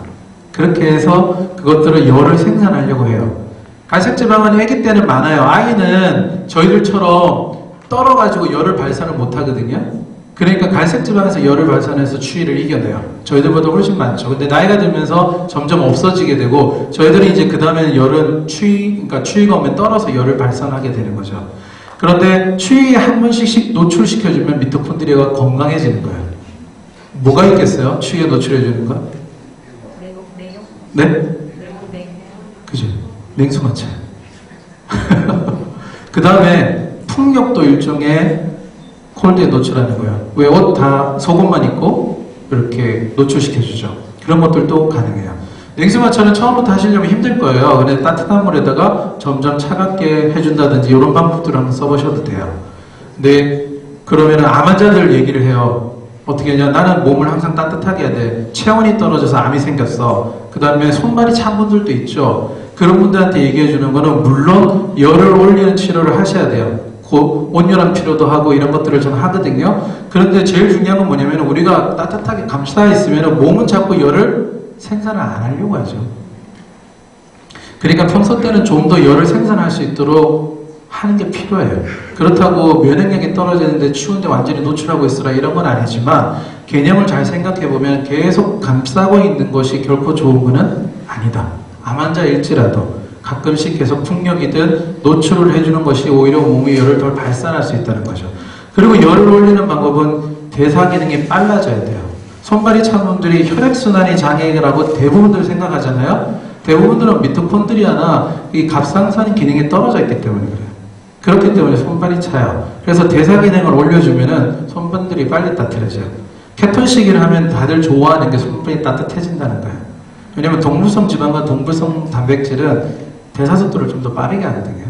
그렇게 해서 그것들을 열을 생산하려고 해요. 갈색 지방은 아기 때는 많아요. 아이는 저희들처럼 떨어가지고 열을 발산을 못하거든요. 그러니까 갈색 지방에서 열을 발산해서 추위를 이겨내요. 저희들보다 훨씬 많죠. 근데 나이가 들면서 점점 없어지게 되고 저희들이 이제 그 다음에는 열은 그러니까 추위가 오면 떨어서 열을 발산하게 되는 거죠. 그런데 추위에 한 번씩 노출시켜주면 미토콘드리아가 건강해지는 거예요. 뭐가 있겠어요? 추위에 노출해주는 거? 네? 그죠? 냉수 마차요. 그 다음에 풍력도 일종의 콜드에 노출하는 거예요. 왜 옷 다 속옷만 입고 이렇게 노출시켜주죠. 그런 것들도 가능해요. 냉수마찰은 처음부터 하시려면 힘들 거예요. 근데 따뜻한 물에다가 점점 차갑게 해준다든지 이런 방법들을 한번 써보셔도 돼요. 근데 그러면 암 환자들 얘기를 해요. 어떻게 하냐? 나는 몸을 항상 따뜻하게 해야 돼. 체온이 떨어져서 암이 생겼어. 그 다음에 손발이 찬 분들도 있죠. 그런 분들한테 얘기해 주는 거는 물론 열을 올리는 치료를 하셔야 돼요. 온열한 치료도 하고 이런 것들을 저는 하거든요. 그런데 제일 중요한 건 뭐냐면 우리가 따뜻하게 감싸 있으면 몸은 자꾸 열을 생산을 안 하려고 하죠. 그러니까 평소 때는 좀 더 열을 생산할 수 있도록 하는 게 필요해요. 그렇다고 면역력이 떨어지는데 추운데 완전히 노출하고 있으라 이런 건 아니지만 개념을 잘 생각해보면 계속 감싸고 있는 것이 결코 좋은 것은 아니다. 암 환자일지라도 가끔씩 계속 풍력이든 노출을 해주는 것이 오히려 몸의 열을 덜 발산할 수 있다는 거죠. 그리고 열을 올리는 방법은 대사 기능이 빨라져야 돼요. 손발이 찬 분들이 혈액순환이 장애라고 대부분들 생각하잖아요. 대부분들은 미토콘드리아나 이 갑상선 기능이 떨어져 있기 때문에 그래요. 그렇기 때문에 손발이 차요. 그래서 대사 기능을 올려주면은 손발들이 빨리 따뜻해져요. 케톤식을 하면 다들 좋아하는 게 손발이 따뜻해진다는 거예요. 왜냐면 동물성 지방과 동물성 단백질은 대사 속도를 좀 더 빠르게 하거든요.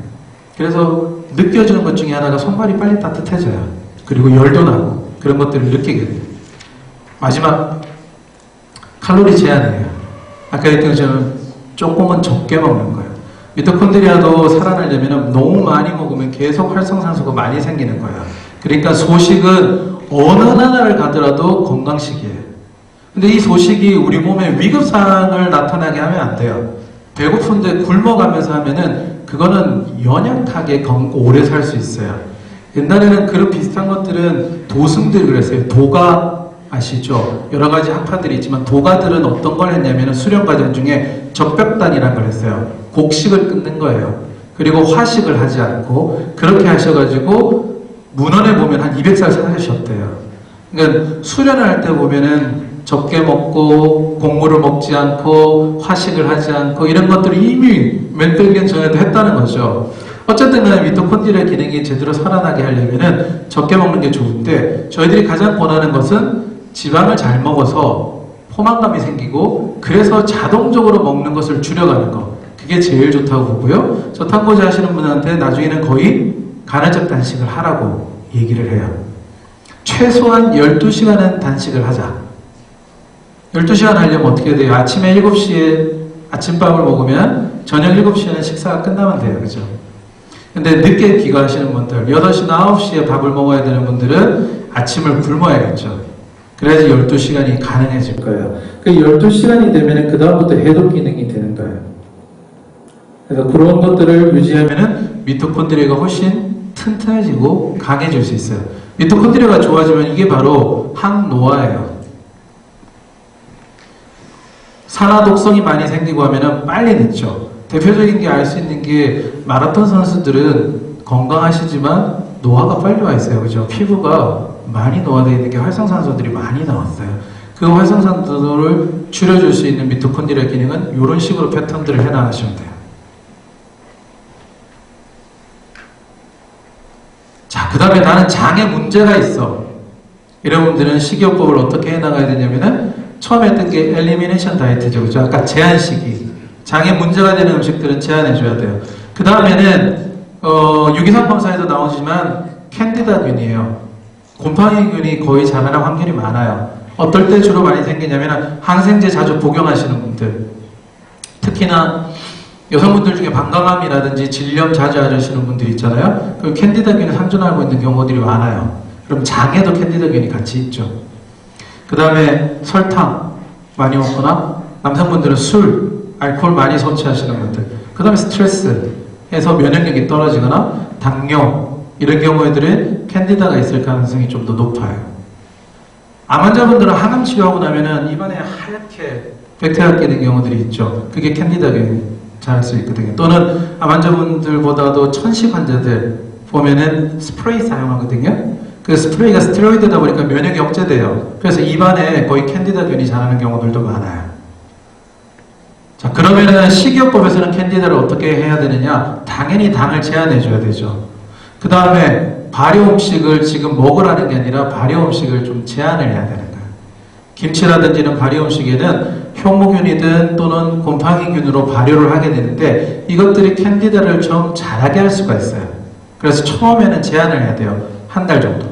그래서 느껴지는 것 중에 하나가 손발이 빨리 따뜻해져요. 그리고 열도 나고 그런 것들을 느끼게 돼요. 마지막 칼로리 제한이에요. 아까 했던 것처럼 조금은 적게 먹는 거예요. 미토콘드리아도 살아나려면 너무 많이 먹으면 계속 활성산소가 많이 생기는 거예요. 그러니까 소식은 어느 나라를 가더라도 건강식이에요. 근데 이 소식이 우리 몸에 위급사항을 나타나게 하면 안 돼요. 배고픈데 굶어가면서 하면은 그거는 연약하게 오래 살 수 있어요. 옛날에는 그런 비슷한 것들은 도승들이 그랬어요. 도가 아시죠? 여러 가지 학파들이 있지만 도가들은 어떤 걸 했냐면 수련 과정 중에 적벽단이라는 걸 했어요. 곡식을 끊는 거예요. 그리고 화식을 하지 않고 그렇게 하셔가지고 문헌에 보면 한 200살 사셨대요. 그러니까 수련을 할 때 보면은 적게 먹고 곡물을 먹지 않고 화식을 하지 않고 이런 것들을 이미 몇백 년 전에도 했다는 거죠. 어쨌든 간에 미토콘드리아 기능이 제대로 살아나게 하려면은 적게 먹는 게 좋은데 저희들이 가장 권하는 것은 지방을 잘 먹어서 포만감이 생기고 그래서 자동적으로 먹는 것을 줄여가는 거. 그게 제일 좋다고 보고요. 저탄고지 하시는 분한테 나중에는 거의 간헐적 단식을 하라고 얘기를 해요. 최소한 12시간은 단식을 하자. 12시간 하려면 어떻게 돼요? 아침에 7시에 아침밥을 먹으면 저녁 7시에는 식사가 끝나면 돼요. 그죠? 근데 늦게 귀가하시는 분들, 8시나 9시에 밥을 먹어야 되는 분들은 아침을 굶어야겠죠. 그래야지 12시간이 가능해질 거예요. 그 12시간이 되면 그다음부터 해독 기능이 되는 거예요. 그래서 그런 것들을 유지하면은 미토콘드리아가 훨씬 튼튼해지고 강해질 수 있어요. 미토콘드리아가 좋아지면 이게 바로 항노화예요. 산화 독성이 많이 생기고 하면은 빨리 늦죠. 대표적인 게 알 수 있는 게 마라톤 선수들은 건강하시지만 노화가 빨리 와 있어요. 그죠? 피부가 많이 노화되어 있는 게 활성산소들이 많이 나왔어요. 그 활성산소를 줄여줄 수 있는 미토콘드리아 기능은 이런 식으로 패턴들을 해나가시면 돼요. 자, 그 다음에 나는 장에 문제가 있어. 이런 분들은 식이요법을 어떻게 해나가야 되냐면은 처음에 했던 게 엘리미네이션 다이어트죠. 그죠? 아까 제한식이. 장에 문제가 되는 음식들은 제한해줘야 돼요. 그 다음에는 유기산 검사에도 나오지만 캔디다균이에요. 곰팡이균이 거의 자라날 확률이 많아요. 어떨 때 주로 많이 생기냐면 항생제 자주 복용하시는 분들, 특히나 여성분들 중에 방광암이라든지 질염 자주 앓으시는 분들이 있잖아요. 그 캔디다균이 상존하고 있는 경우들이 많아요. 그럼 장에도 캔디다균이 같이 있죠. 그 다음에 설탕 많이 먹거나 남성분들은 술, 알코올 많이 섭취하시는 분들, 그 다음에 스트레스에서 면역력이 떨어지거나 당뇨 이런 경우에들은 캔디다가 있을 가능성이 좀 더 높아요. 암 환자분들은 항암 치료하고 나면은 입안에 하얗게 백태가 끼는 경우들이 있죠. 그게 캔디다균이 자랄 수 있거든요. 또는 암 환자분들보다도 천식 환자들 보면은 스프레이 사용하거든요. 그 스프레이가 스테로이드다 보니까 면역이 억제돼요. 그래서 입안에 거의 캔디다균이 자라는 경우들도 많아요. 자, 그러면은 식이요법에서는 캔디다를 어떻게 해야 되느냐? 당연히 당을 제한해줘야 되죠. 그 다음에 발효 음식을 지금 먹으라는 게 아니라 발효 음식을 좀 제한을 해야 되는 거예요. 김치라든지는 발효 음식에는 효모균이든 또는 곰팡이균으로 발효를 하게 되는데 이것들이 캔디다를 좀 자라게 할 수가 있어요. 그래서 처음에는 제한을 해야 돼요. 한 달 정도.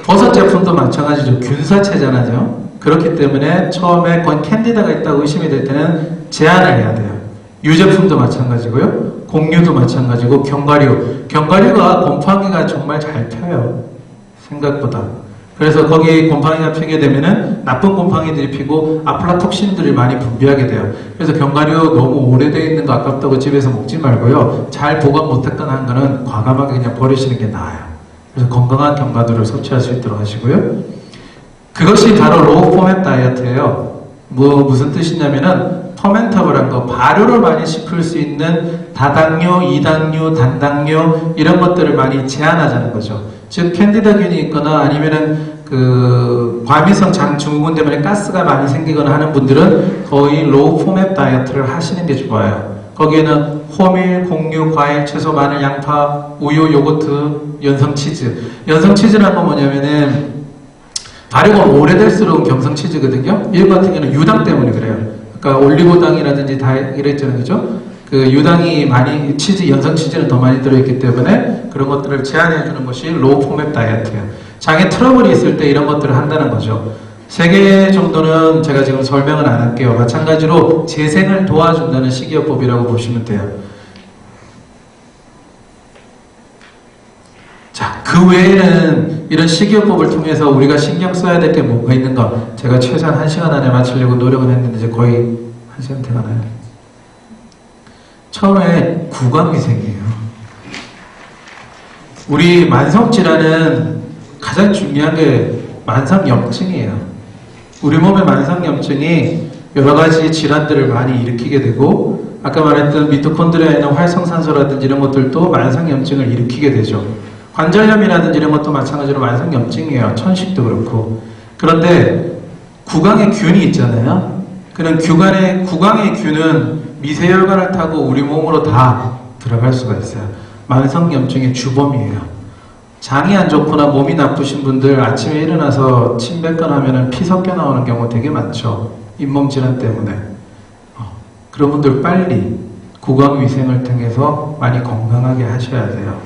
버섯 제품도 마찬가지죠. 균사체잖아요. 그렇기 때문에 처음에 건 캔디다가 있다고 의심이 될 때는 제한을 해야 돼요. 유제품도 마찬가지고요. 곡류도 마찬가지고 견과류. 견과류가 곰팡이가 정말 잘 펴요. 생각보다. 그래서 거기 곰팡이가 피게 되면은 나쁜 곰팡이들이 피고 아플라톡신들이 많이 분비하게 돼요. 그래서 견과류 너무 오래되어 있는 거 아깝다고 집에서 먹지 말고요. 잘 보관 못했거나 한 거는 과감하게 그냥 버리시는 게 나아요. 그래서 건강한 견과류를 섭취할 수 있도록 하시고요. 그것이 바로 로우 포맷 다이어트예요. 무슨 뜻이냐면은 퍼멘터블한 거, 발효를 많이 시킬 수 있는 다당류, 이당류, 단당류 이런 것들을 많이 제한하자는 거죠. 즉 캔디다균이 있거나 아니면은 그 과미성 장 증후군 때문에 가스가 많이 생기거나 하는 분들은 거의 로우 포맷 다이어트를 하시는 게 좋아요. 거기에는 호밀, 곡류, 과일, 채소, 마늘, 양파, 우유, 요거트, 연성치즈. 연성치즈라는 건 뭐냐면은 발효가 오래될수록 경성치즈거든요. 이거 같은 경우는 유당 때문에 그래요. 그러니까 올리고당이라든지 다 이랬잖아요, 그죠? 그 유당이 많이 연성치즈는 더 많이 들어있기 때문에 그런 것들을 제한해주는 것이 로우 포맷 다이어트예요. 장에 트러블이 있을 때 이런 것들을 한다는 거죠. 3개 정도는 제가 지금 설명은 안 할게요. 마찬가지로 재생을 도와준다는 식이요법이라고 보시면 돼요. 자, 그 외에는 이런 식이요법을 통해서 우리가 신경 써야 될 게 뭐가 있는가? 제가 최소한 1시간 안에 마치려고 노력은 했는데 이제 거의 1시간 돼가나요? 처음에 구강위생이에요. 우리 만성질환은 가장 중요한 게 만성염증이에요. 우리 몸의 만성염증이 여러 가지 질환들을 많이 일으키게 되고 아까 말했던 미토콘드리아에 있는 활성산소라든지 이런 것들도 만성염증을 일으키게 되죠. 관절염이라든지 이런 것도 마찬가지로 만성염증이에요. 천식도 그렇고. 그런데 구강에 균이 있잖아요. 그런 구강의 균은 미세혈관을 타고 우리 몸으로 다 들어갈 수가 있어요. 만성염증의 주범이에요. 장이 안 좋거나 몸이 나쁘신 분들 아침에 일어나서 침 뱉거나 하면 피 섞여 나오는 경우 되게 많죠. 잇몸질환 때문에. 그런 분들 빨리 구강위생을 통해서 많이 건강하게 하셔야 돼요.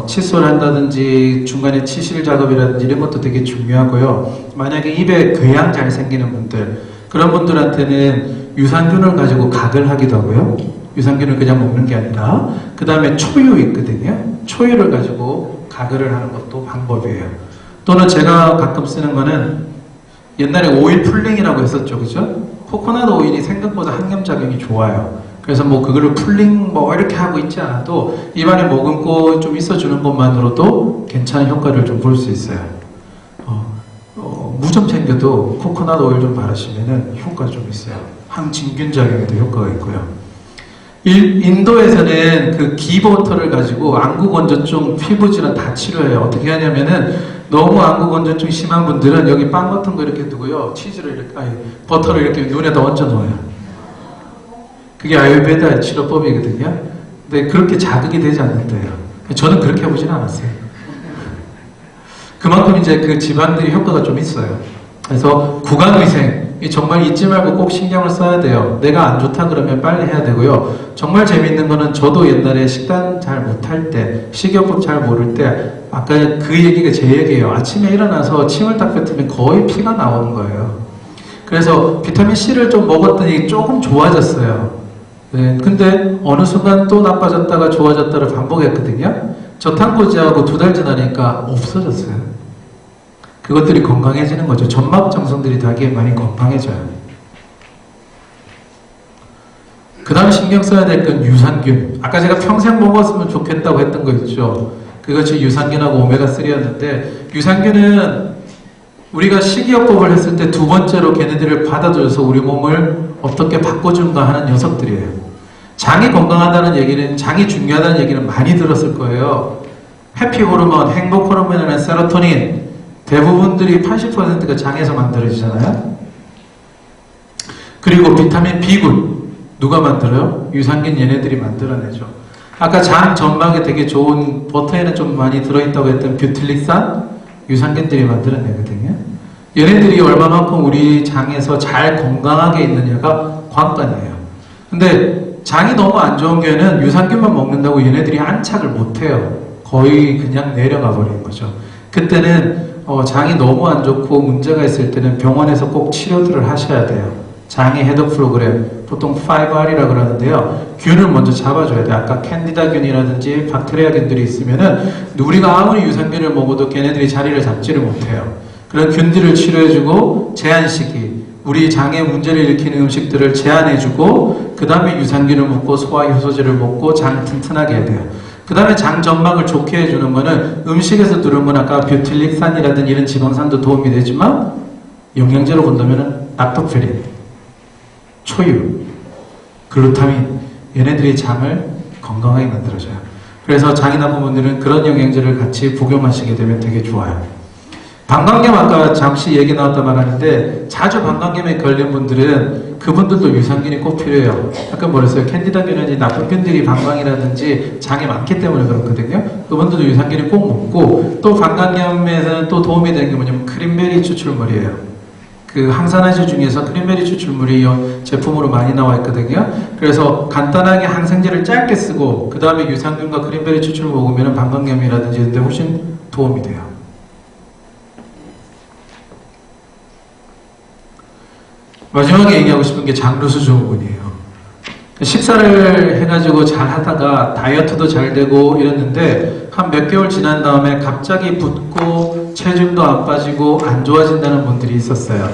칫솔 한다든지 중간에 치실 작업이라든지 이런 것도 되게 중요하고요. 만약에 입에 궤양 잘 생기는 분들, 그런 분들한테는 유산균을 가지고 각을 하기도 하고요. 유산균을 그냥 먹는 게 아니라 그 다음에 초유 있거든요. 초유를 가지고 가글을 하는 것도 방법이에요. 또는 제가 가끔 쓰는 거는 옛날에 오일 풀링이라고 했었죠. 그죠? 코코넛 오일이 생각보다 항염작용이 좋아요. 그래서 그거를 풀링 이렇게 하고 있지 않아도 입안에 머금고 좀 있어주는 것만으로도 괜찮은 효과를 좀 볼 수 있어요. 무좀 챙겨도 코코넛 오일 좀 바르시면은 효과 좀 있어요. 항진균 작용에도 효과가 있고요. 인도에서는 그 기버터를 가지고 안구건조증, 피부질환 다 치료해요. 어떻게 하냐면은 너무 안구건조증 심한 분들은 여기 빵 같은 거 이렇게 두고요. 버터를 이렇게 눈에다 얹어 놓아요. 그게 아유르베다 치료법이거든요. 근데 그렇게 자극이 되지 않는데요. 저는 그렇게 해보진 않았어요. 그만큼 이제 그 집안들이 효과가 좀 있어요. 그래서 구강위생, 정말 잊지 말고 꼭 신경을 써야 돼요. 내가 안 좋다 그러면 빨리 해야 되고요. 정말 재밌는 거는 저도 옛날에 식단 잘 못할 때, 식이요법 잘 모를 때, 아까 그 얘기가 제 얘기예요. 아침에 일어나서 침을 딱 뱉으면 거의 피가 나오는 거예요. 그래서 비타민C를 좀 먹었더니 조금 좋아졌어요. 네, 근데 어느 순간 또 나빠졌다가 좋아졌다를 반복했거든요. 저탄고지하고 2달 지나니까 없어졌어요. 그것들이 건강해지는 거죠. 점막 정성들이 되게 많이 건강해져요. 그 다음 신경 써야 될 건 유산균. 아까 제가 평생 먹었으면 좋겠다고 했던 거 있죠. 그것이 유산균하고 오메가3였는데 유산균은 우리가 식이요법을 했을 때 2번째로 걔네들을 받아줘서 우리 몸을 어떻게 바꿔준가 하는 녀석들이에요. 장이 건강하다는 얘기는, 장이 중요하다는 얘기는 많이 들었을 거예요. 해피 호르몬, 행복 호르몬이라는 세로토닌, 대부분들이 80%가 장에서 만들어지잖아요. 그리고 비타민 B군, 누가 만들어요? 유산균 얘네들이 만들어내죠. 아까 장 점막에 되게 좋은, 버터에는 좀 많이 들어있다고 했던 뷰틸릭산, 유산균들이 만들어내거든요. 얘네들이 얼마만큼 우리 장에서 잘 건강하게 있느냐가 관건이에요. 근데 장이 너무 안 좋은 경우에는 유산균만 먹는다고 얘네들이 안착을 못해요. 거의 그냥 내려가 버리는 거죠. 그때는 장이 너무 안 좋고 문제가 있을 때는 병원에서 꼭 치료들을 하셔야 돼요. 장의 해독 프로그램, 보통 5R이라고 그러는데요. 균을 먼저 잡아줘야 돼요. 아까 캔디다균이라든지 박테리아균들이 있으면은 우리가 아무리 유산균을 먹어도 걔네들이 자리를 잡지를 못해요. 그런 균들을 치료해주고 제한시키, 우리 장에 문제를 일으키는 음식들을 제한해주고 그 다음에 유산균을 먹고 소화 효소제를 먹고 장 튼튼하게 해야 돼요. 그 다음에 장 점막을 좋게 해주는 거는 음식에서 들어온 건 아까 뷰틸릭산이라든지 이런 지방산도 도움이 되지만 영양제로 본다면 락토페린, 초유, 글루타민 얘네들이 장을 건강하게 만들어줘요. 그래서 장이 나쁜 분들은 그런 영양제를 같이 복용하시게 되면 되게 좋아요. 방광염 아까 잠시 얘기 나왔다 말하는데 자주 방광염에 걸린 분들은 그분들도 유산균이 꼭 필요해요. 아까 뭐랬어요? 캔디다균은 나쁜 균들이 방광이라든지 장에 많기 때문에 그렇거든요. 그분들도 유산균이 꼭 먹고 또 방광염에서는 또 도움이 되는 게 뭐냐면 크린베리 추출물이에요. 그 항산화제 중에서 크린베리 추출물이 이 제품으로 많이 나와 있거든요. 그래서 간단하게 항생제를 짧게 쓰고 그 다음에 유산균과 크린베리 추출물 먹으면 방광염이라든지 이런 데 훨씬 도움이 돼요. 마지막에 얘기하고 싶은 게 장루수 증후군이에요. 식사를 해가지고 잘 하다가 다이어트도 잘 되고 이랬는데 한 몇 개월 지난 다음에 갑자기 붓고 체중도 안 빠지고 안 좋아진다는 분들이 있었어요.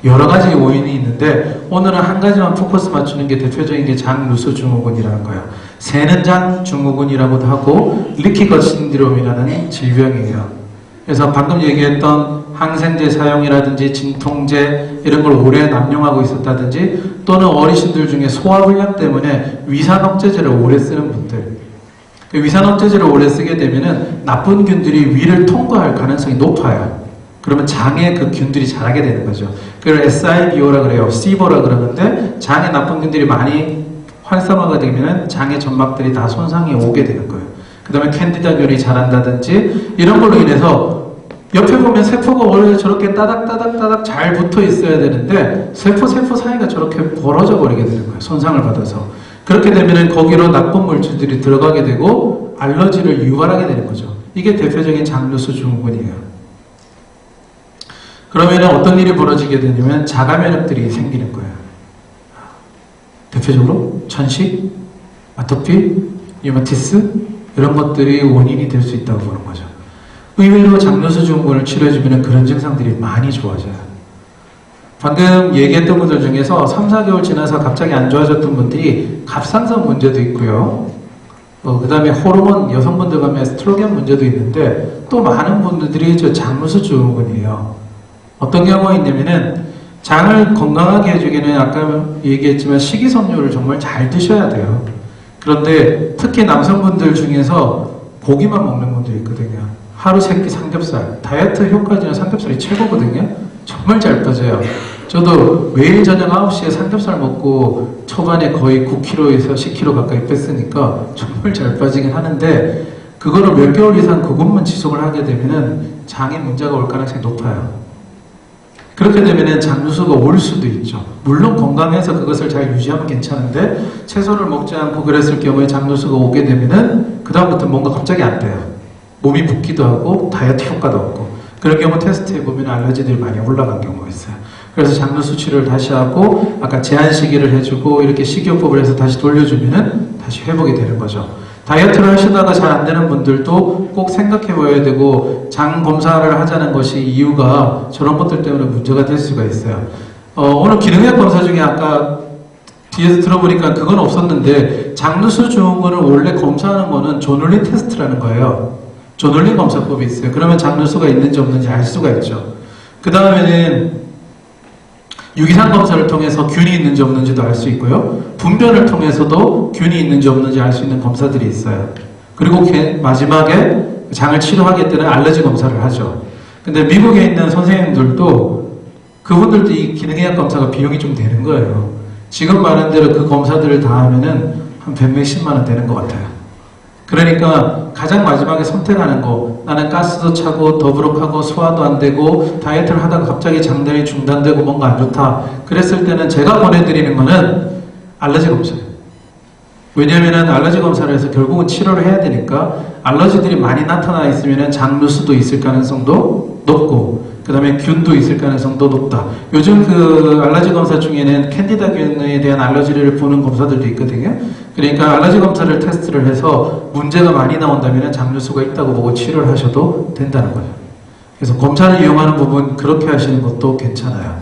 여러 가지 원인이 있는데 오늘은 한 가지만 포커스 맞추는 게 대표적인 게 장루수 증후군이라는 거예요. 새는 장 증후군이라고도 하고 리키거 신드롬이라는 질병이에요. 그래서 방금 얘기했던 항생제 사용이라든지 진통제 이런 걸 오래 남용하고 있었다든지 또는 어르신들 중에 소화불량 때문에 위산억제제를 오래 쓰는 분들, 위산억제제를 오래 쓰게 되면은 나쁜 균들이 위를 통과할 가능성이 높아요. 그러면 장에 그 균들이 자라게 되는 거죠. 그걸 SIBO라 그래요. SIBO라 그러는데 장에 나쁜 균들이 많이 활성화가 되면은 장의 점막들이 다 손상이 오게 되는 거예요. 그 다음에 캔디다균이 자란다든지 이런 걸로 인해서 옆에 보면 세포가 원래 저렇게 따닥따닥따닥 잘 붙어 있어야 되는데 세포 사이가 저렇게 벌어져 버리게 되는 거예요. 손상을 받아서. 그렇게 되면 거기로 나쁜 물질들이 들어가게 되고 알러지를 유발하게 되는 거죠. 이게 대표적인 장루수 증후군이에요. 그러면 어떤 일이 벌어지게 되냐면 자가면역들이 생기는 거예요. 대표적으로 천식, 아토피, 류마티스 이런 것들이 원인이 될 수 있다고 보는 거죠. 의외로 장루수 증후군을 치료해주면 그런 증상들이 많이 좋아져요. 방금 얘기했던 분들 중에서 3, 4개월 지나서 갑자기 안 좋아졌던 분들이 갑상선 문제도 있고요. 그 다음에 호르몬, 여성분들 가면 에스트로겐 문제도 있는데 또 많은 분들이 저 장루수 증후군이에요. 어떤 경우가 있냐면은 장을 건강하게 해주기는 아까 얘기했지만 식이섬유를 정말 잘 드셔야 돼요. 그런데 특히 남성분들 중에서 고기만 먹는 분들이 있거든요. 하루 3끼 삼겹살, 다이어트 효과지는 삼겹살이 최고거든요. 정말 잘 빠져요. 저도 매일 저녁 9시에 삼겹살 먹고 초반에 거의 9kg에서 10kg 가까이 뺐으니까 정말 잘 빠지긴 하는데 그거를 몇 개월 이상 그것만 지속을 하게 되면은 장에 문제가 올 가능성이 높아요. 그렇게 되면은 장루수가 올 수도 있죠. 물론 건강해서 그것을 잘 유지하면 괜찮은데 채소를 먹지 않고 그랬을 경우에 장루수가 오게 되면은 그 다음부터 뭔가 갑자기 안 돼요. 몸이 붓기도 하고 다이어트 효과도 없고 그런 경우 테스트해 보면 알러지들이 많이 올라간 경우가 있어요. 그래서 장루수 치료를 다시 하고 아까 제한 시기를 해주고 이렇게 식이요법을 해서 다시 돌려주면은 다시 회복이 되는 거죠. 다이어트를 하시다가 잘 안 되는 분들도 꼭 생각해 봐야 되고 장 검사를 하자는 것이 이유가 저런 것들 때문에 문제가 될 수가 있어요. 오늘 기능학 검사 중에 아까 뒤에서 들어보니까 그건 없었는데 장루수 증후군을 원래 검사하는 거는 조눌린 테스트라는 거예요. 조눌린 검사법이 있어요. 그러면 장루수가 있는지 없는지 알 수가 있죠. 그 다음에는 유기산 검사를 통해서 균이 있는지 없는지도 알 수 있고요. 분변을 통해서도 균이 있는지 없는지 알 수 있는 검사들이 있어요. 그리고 마지막에 장을 치료하기 때는 알러지 검사를 하죠. 근데 미국에 있는 선생님들도 그분들도 이 기능의학 검사가 비용이 좀 되는 거예요. 지금 말한 대로 그 검사들을 다 하면은 한 100몇십만 원 되는 것 같아요. 그러니까 가장 마지막에 선택하는 거, 나는 가스도 차고 더부룩하고 소화도 안 되고 다이어트를 하다가 갑자기 장단이 중단되고 뭔가 안 좋다 그랬을 때는 제가 보내드리는 거는 알러지 검사예요. 왜냐하면 알러지 검사를 해서 결국은 치료를 해야 되니까 알러지들이 많이 나타나 있으면 장루수도 있을 가능성도 높고 그 다음에 균도 있을 가능성도 높다. 요즘 그 알러지 검사 중에는 캔디다균에 대한 알러지를 보는 검사들도 있거든요. 그러니까 알러지 검사를 테스트를 해서 문제가 많이 나온다면 장류수가 있다고 보고 치료를 하셔도 된다는 거죠. 그래서 검사를 이용하는 부분 그렇게 하시는 것도 괜찮아요.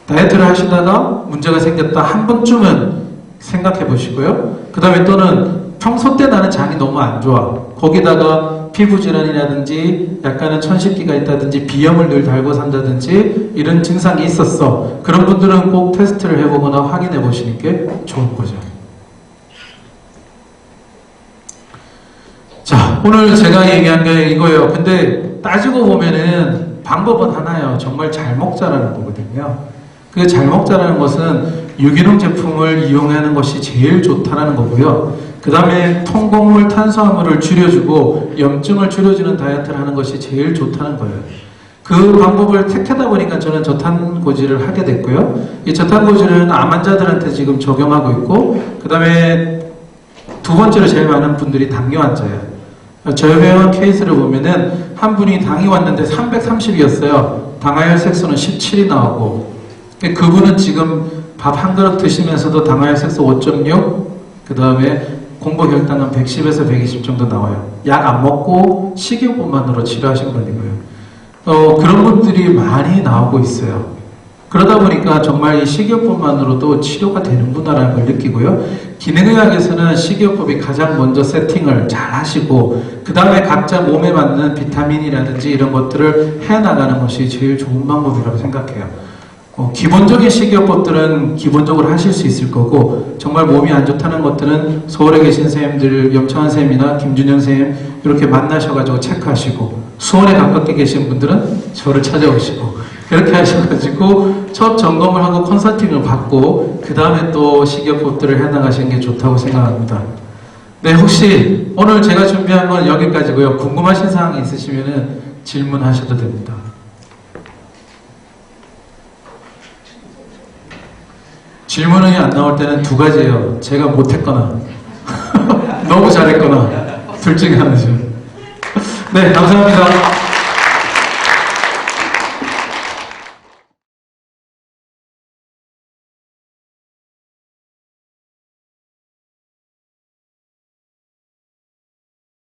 다이어트를 하시다가 문제가 생겼다 한 번쯤은 생각해 보시고요. 그 다음에 또는 평소 때 나는 장이 너무 안 좋아. 거기다가 피부 질환이라든지 약간은 천식기가 있다든지 비염을 늘 달고 산다든지 이런 증상이 있었어. 그런 분들은 꼭 테스트를 해보거나 확인해 보시는 게 좋은 거죠. 자, 오늘 제가 얘기한 게 이거예요. 근데 따지고 보면은 방법은 하나예요. 정말 잘 먹자라는 거거든요. 그 잘 먹자라는 것은 유기농 제품을 이용하는 것이 제일 좋다라는 거고요. 그 다음에 통곡물, 탄수화물을 줄여주고 염증을 줄여주는 다이어트를 하는 것이 제일 좋다는 거예요. 그 방법을 택하다 보니까 저는 저탄고지를 하게 됐고요. 이 저탄고지는 암 환자들한테 지금 적용하고 있고, 그 다음에 두 번째로 제일 많은 분들이 당뇨 환자예요. 저희 병원 케이스를 보면은 한 분이 당이 왔는데 330이었어요. 당화혈색소는 17이 나오고, 그분은 지금 밥 한 그릇 드시면서도 당화혈색소 5.6, 그 다음에 공복혈당은 110에서 120 정도 나와요. 약 안 먹고 식이요법만으로 치료하신 분이고요. 그런 분들이 많이 나오고 있어요. 그러다 보니까 정말 이 식이요법만으로도 치료가 되는구나라는 걸 느끼고요. 기능의학에서는 식이요법이 가장 먼저 세팅을 잘 하시고, 그 다음에 각자 몸에 맞는 비타민이라든지 이런 것들을 해나가는 것이 제일 좋은 방법이라고 생각해요. 기본적인 식이요법들은 기본적으로 하실 수 있을 거고, 정말 몸이 안 좋다는 것들은 서울에 계신 선생님들, 염창환 선생님이나 김준영 선생님 이렇게 만나셔가지고 체크하시고, 수원에 가깝게 계신 분들은 저를 찾아오시고, 그렇게 하셔가지고 첫 점검을 하고 컨설팅을 받고 그 다음에 또 식이요법들을 해나가시는 게 좋다고 생각합니다. 네, 혹시 오늘 제가 준비한 건 여기까지고요. 궁금하신 사항이 있으시면 질문하셔도 됩니다. 질문이 안 나올 때는 두 가지예요. 제가 못했거나 너무 잘했거나 둘 중에 하나죠. 네, 감사합니다.